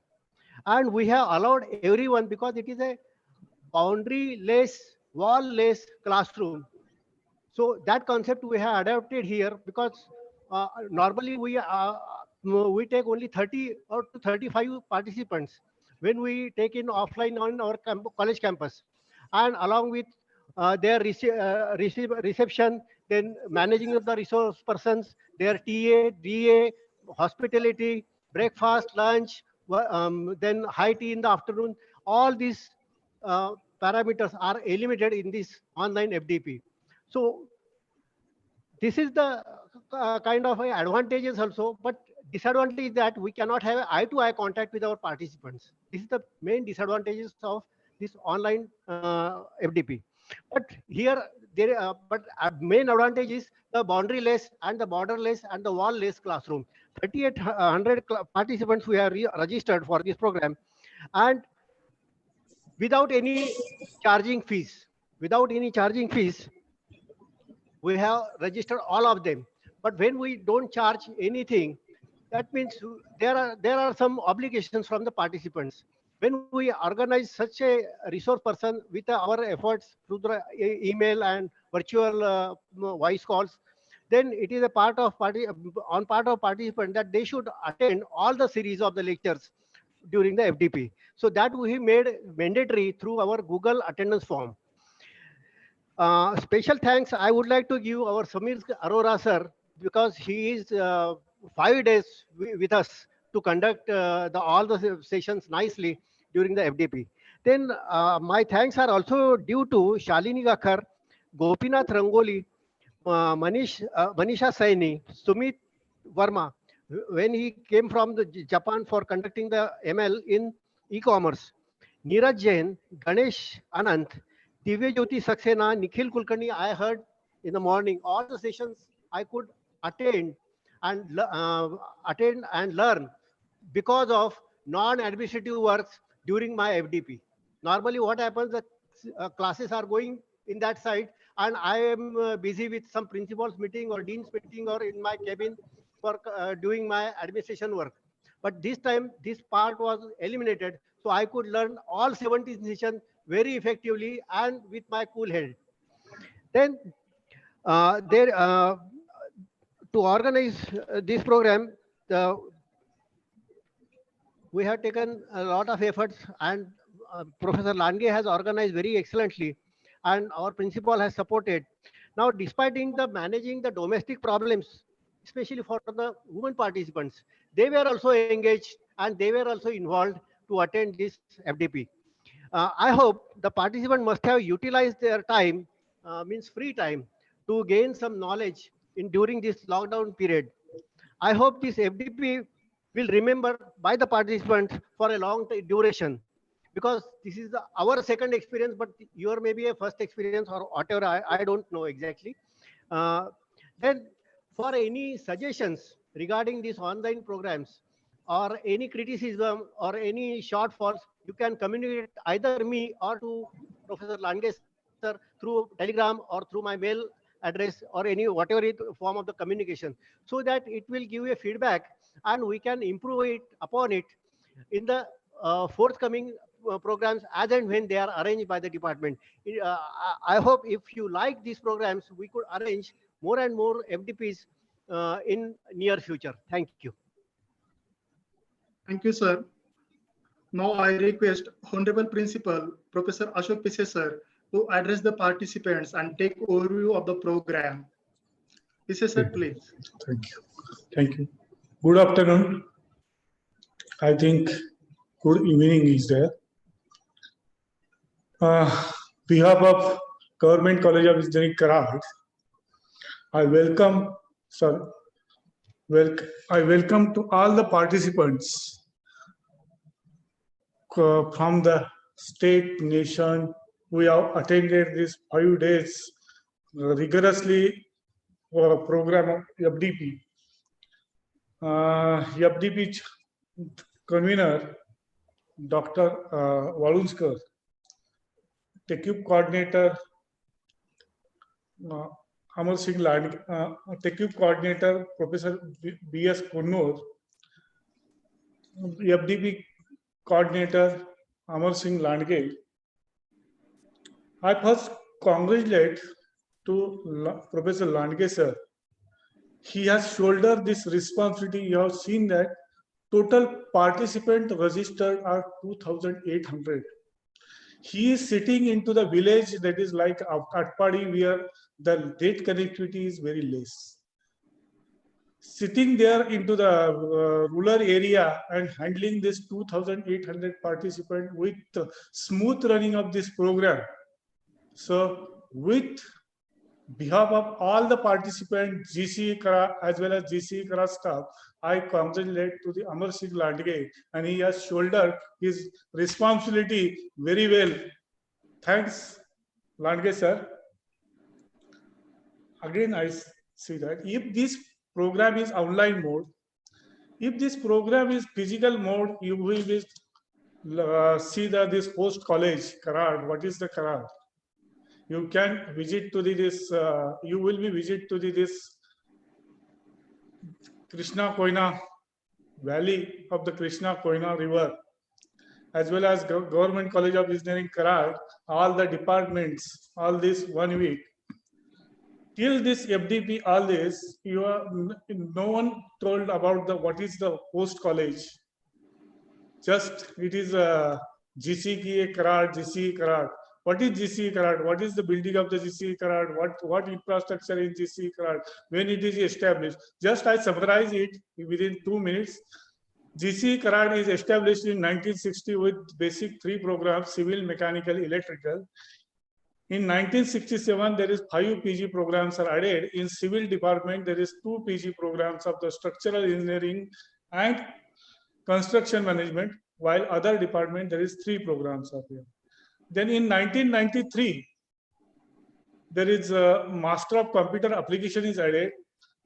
And we have allowed everyone, because it is a boundary-less, wall-less classroom. So that concept we have adapted here, because normally we take only 30 or to 35 participants when we take in offline on our college campus, and along with their reception, then managing of the resource persons, their TA, DA, hospitality, breakfast, lunch, then high tea in the afternoon, all these parameters are eliminated in this online FDP. So this is the kind of advantages also, but disadvantage is that we cannot have eye-to-eye contact with our participants. This is the main disadvantages of this online FDP. But here, but main advantage is the boundary-less and the borderless and the wall-less classroom. 3,800 participants we have registered for this program, and without any charging fees. Without any charging fees, we have registered all of them. But when we don't charge anything, that means there are some obligations from the participants. When we organize such a resource person with our efforts through the email and virtual voice calls, then it is a part of participant that they should attend all the series of the lectures during the FDP. So that we made mandatory through our Google attendance form. Special thanks I would like to give our Samir Arora sir, because he is 5 days with us to conduct all the sessions nicely during the FDP. Then my thanks are also due to Shalini Gakhar, Gopinath Rangoli, Manisha Saini, Sumit Verma, when he came from Japan for conducting the ML in e-commerce, Neeraj Jain, Ganesh Anant, Divya Jyoti Saxena, Nikhil Kulkarni, I heard in the morning. All the sessions I could attend and learn because of non-administrative works during my FDP. Normally what happens, the classes are going in that side and I am busy with some principals meeting or dean's meeting or in my cabin for doing my administration work. But this time, this part was eliminated, so I could learn all 17 sessions very effectively and with my cool head. Then to organize this program, we have taken a lot of efforts, and Professor Landage has organized very excellently, and our principal has supported. Now, despite managing the domestic problems, especially for the women participants, they were also engaged and they were also involved to attend this FDP. I hope the participant must have utilized their time, means free time, to gain some knowledge during this lockdown period. I hope this FDP will remember by the participants for a long duration, because this is our second experience, but your maybe a first experience or whatever, I don't know exactly. Then for any suggestions regarding these online programs or any criticism or any shortfalls, you can communicate either me or to Professor Landage sir through Telegram or through my mail address or any whatever form of the communication, so that it will give you a feedback and we can improve it upon it in the forthcoming programs as and when they are arranged by the department. I hope if you like these programs, we could arrange more and more FDPs in near future. Thank you. Thank you, sir. Now I request Honorable Principal Professor Ashok Pise sir to address the participants and take overview of the program. Pise sir, please. Thank you. Thank you. Good afternoon. I think good evening is there. Behalf of Government College of Engineering, Karad, I welcome, sir. I welcome to all the participants from the state, nation. We have attended these 5 days rigorously for a program of FDP. FDP convener, Dr. Walunskar, TechUp coordinator, Amarsinh, TechUp coordinator, Professor B.S. Kunnur, FDP coordinator, Amarsinh Landage. I first congratulate to Professor Landage sir. He has shouldered this responsibility. You have seen that total participant registered are 2,800. He is sitting into the village that is like Atpadi, where the data connectivity is very less. Sitting there into the rural area and handling this 2,800 participants with smooth running of this program. So with behalf of all the participants, GCE Kara as well as GCE Kara staff, I congratulate to the Amarsinh Landage, and he has shouldered his responsibility very well. Thanks, Landage sir. Again, I see that if this program is online mode, if this program is physical mode, you will see that this host college, Karad. What is the Karad? You can visit to this. You will be visit to this Krishna Koyna Valley of the Krishna Koyna River, as well as Government College of Engineering, Karad. All the departments, all this 1 week. Till this FDP, all this, no one told about what is the host college. Just it is GCE Karad, GCE Karad. What is GCE Karad? What is the building of the GCE Karad? What infrastructure in GCE Karad? When it is established? Just I summarize it within 2 minutes. GCE Karad is established in 1960 with basic 3 programs: civil, mechanical, electrical. In 1967, there is 5 PG programs are added. In civil department, there is 2 PG programs of the structural engineering and construction management, while other department, there is 3 programs are there. Then in 1993, there is a Master of Computer Application is added.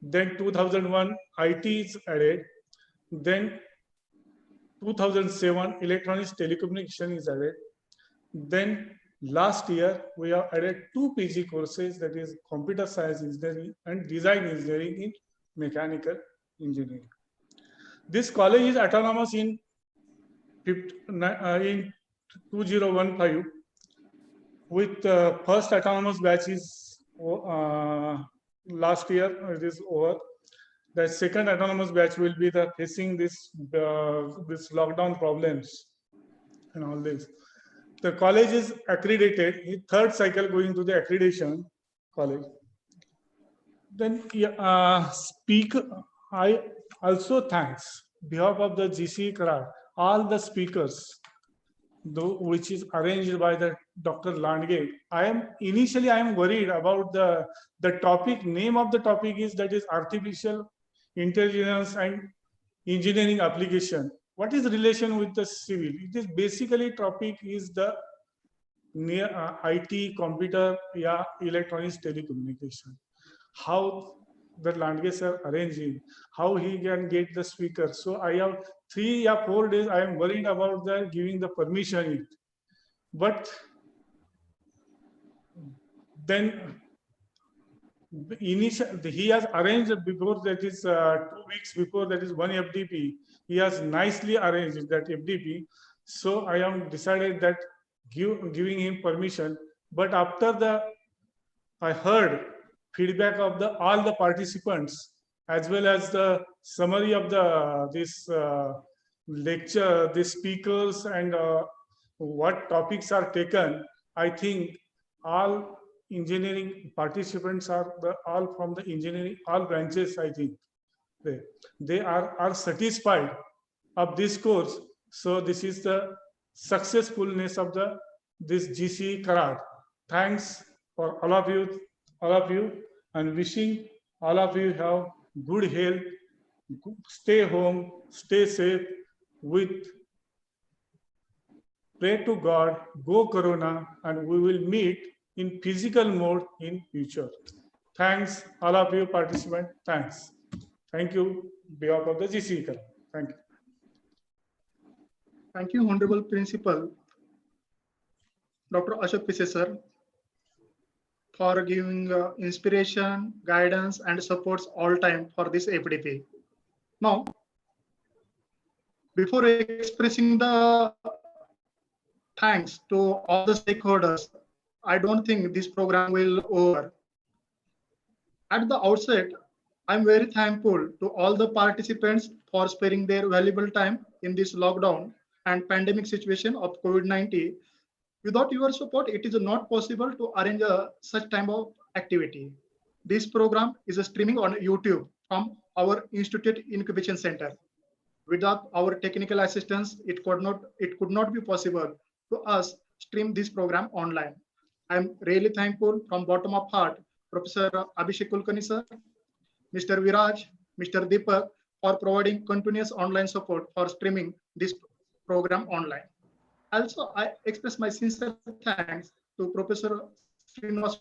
Then 2001, IT is added. Then 2007, Electronics Telecommunication is added. Then last year, we have added 2 PG courses, that is Computer Science Engineering and Design Engineering in Mechanical Engineering. This college is autonomous in 2015 with first autonomous batch is last year. It is over. The second autonomous batch will be facing this lockdown problems and all this. The college is accredited. Third cycle going to the accreditation college. Then I also thanks behalf of the GC Kara, all the speakers, which is arranged by the Dr. Landage. I am worried about the topic. Name of the topic is artificial intelligence and engineering application. What is the relation with the civil? It is basically topic is the IT, computer, electronics, telecommunication. How the Landage sir arranging, how he can get the speaker. So I have 3 or 4 days. I am worried about giving the permission. But then he has arranged before, that is 2 weeks before, that is 1 FDP. He has nicely arranged that FDP. So I am decided that giving him permission. But after I heard feedback of all the participants, as well as the summary of this lecture, the speakers, and what topics are taken. I think all engineering participants are all from the engineering, all branches. I think they are satisfied of this course. So this is the successfulness of this GC Karat. Thanks for all of you, and wishing all of you have good health. Stay home, stay safe. Pray to God, go Corona, and we will meet in physical mode in future. Thanks, all of you participants. Thanks. Thank you, behalf of the GC. Thank you. Thank you, Honorable Principal Dr. Ashok Pise sir, for giving inspiration, guidance, and supports all time for this FDP. Now, before expressing the thanks to all the stakeholders, I don't think this program will over. At the outset, I'm very thankful to all the participants for sparing their valuable time in this lockdown and pandemic situation of COVID-19. Without your support, it is not possible to arrange such type of activity. This program is streaming on YouTube from our Institute Incubation Center. Without our technical assistance, it could not be possible to us stream this program online. I'm really thankful from bottom of heart, Professor Abhishek Kulkarni sir, Mr. Viraj, Mr. Deepak, for providing continuous online support for streaming this program online. Also, I express my sincere thanks to Professor Srinivas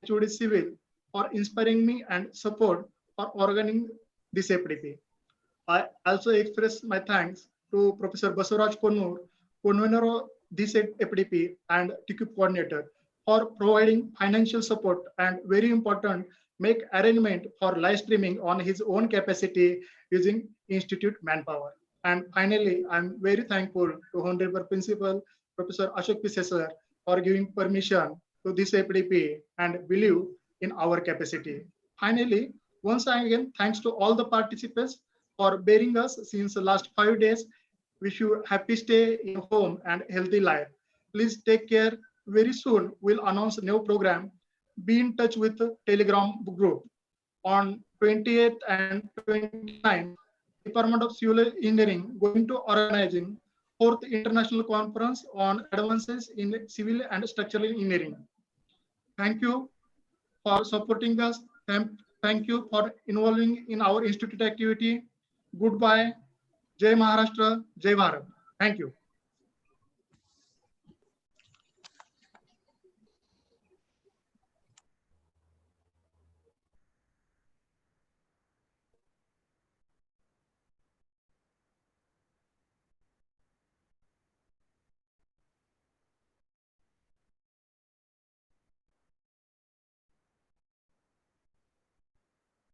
HOD Civil, for inspiring me and support for organizing this FDP. I also express my thanks to Professor Basuraj Konur, convener of this FDP and TQ coordinator, for providing financial support and, very important, make arrangement for live streaming on his own capacity using institute manpower. And finally, I'm very thankful to Honorable Principal Professor Ashok Pise sir for giving permission to this FDP and believe in our capacity. Finally, once again, thanks to all the participants for bearing us since the last 5 days. Wish you happy stay in home and healthy life. Please take care. Very soon, we'll announce a new program. Be in touch with the Telegram group. On 28th and 29th, Department of Civil Engineering going to organizing 4th International Conference on Advances in Civil and Structural Engineering. Thank you for supporting us. Thank you for involving in our institute activity. Goodbye. Jai Maharashtra, Jai Bharat. Thank you.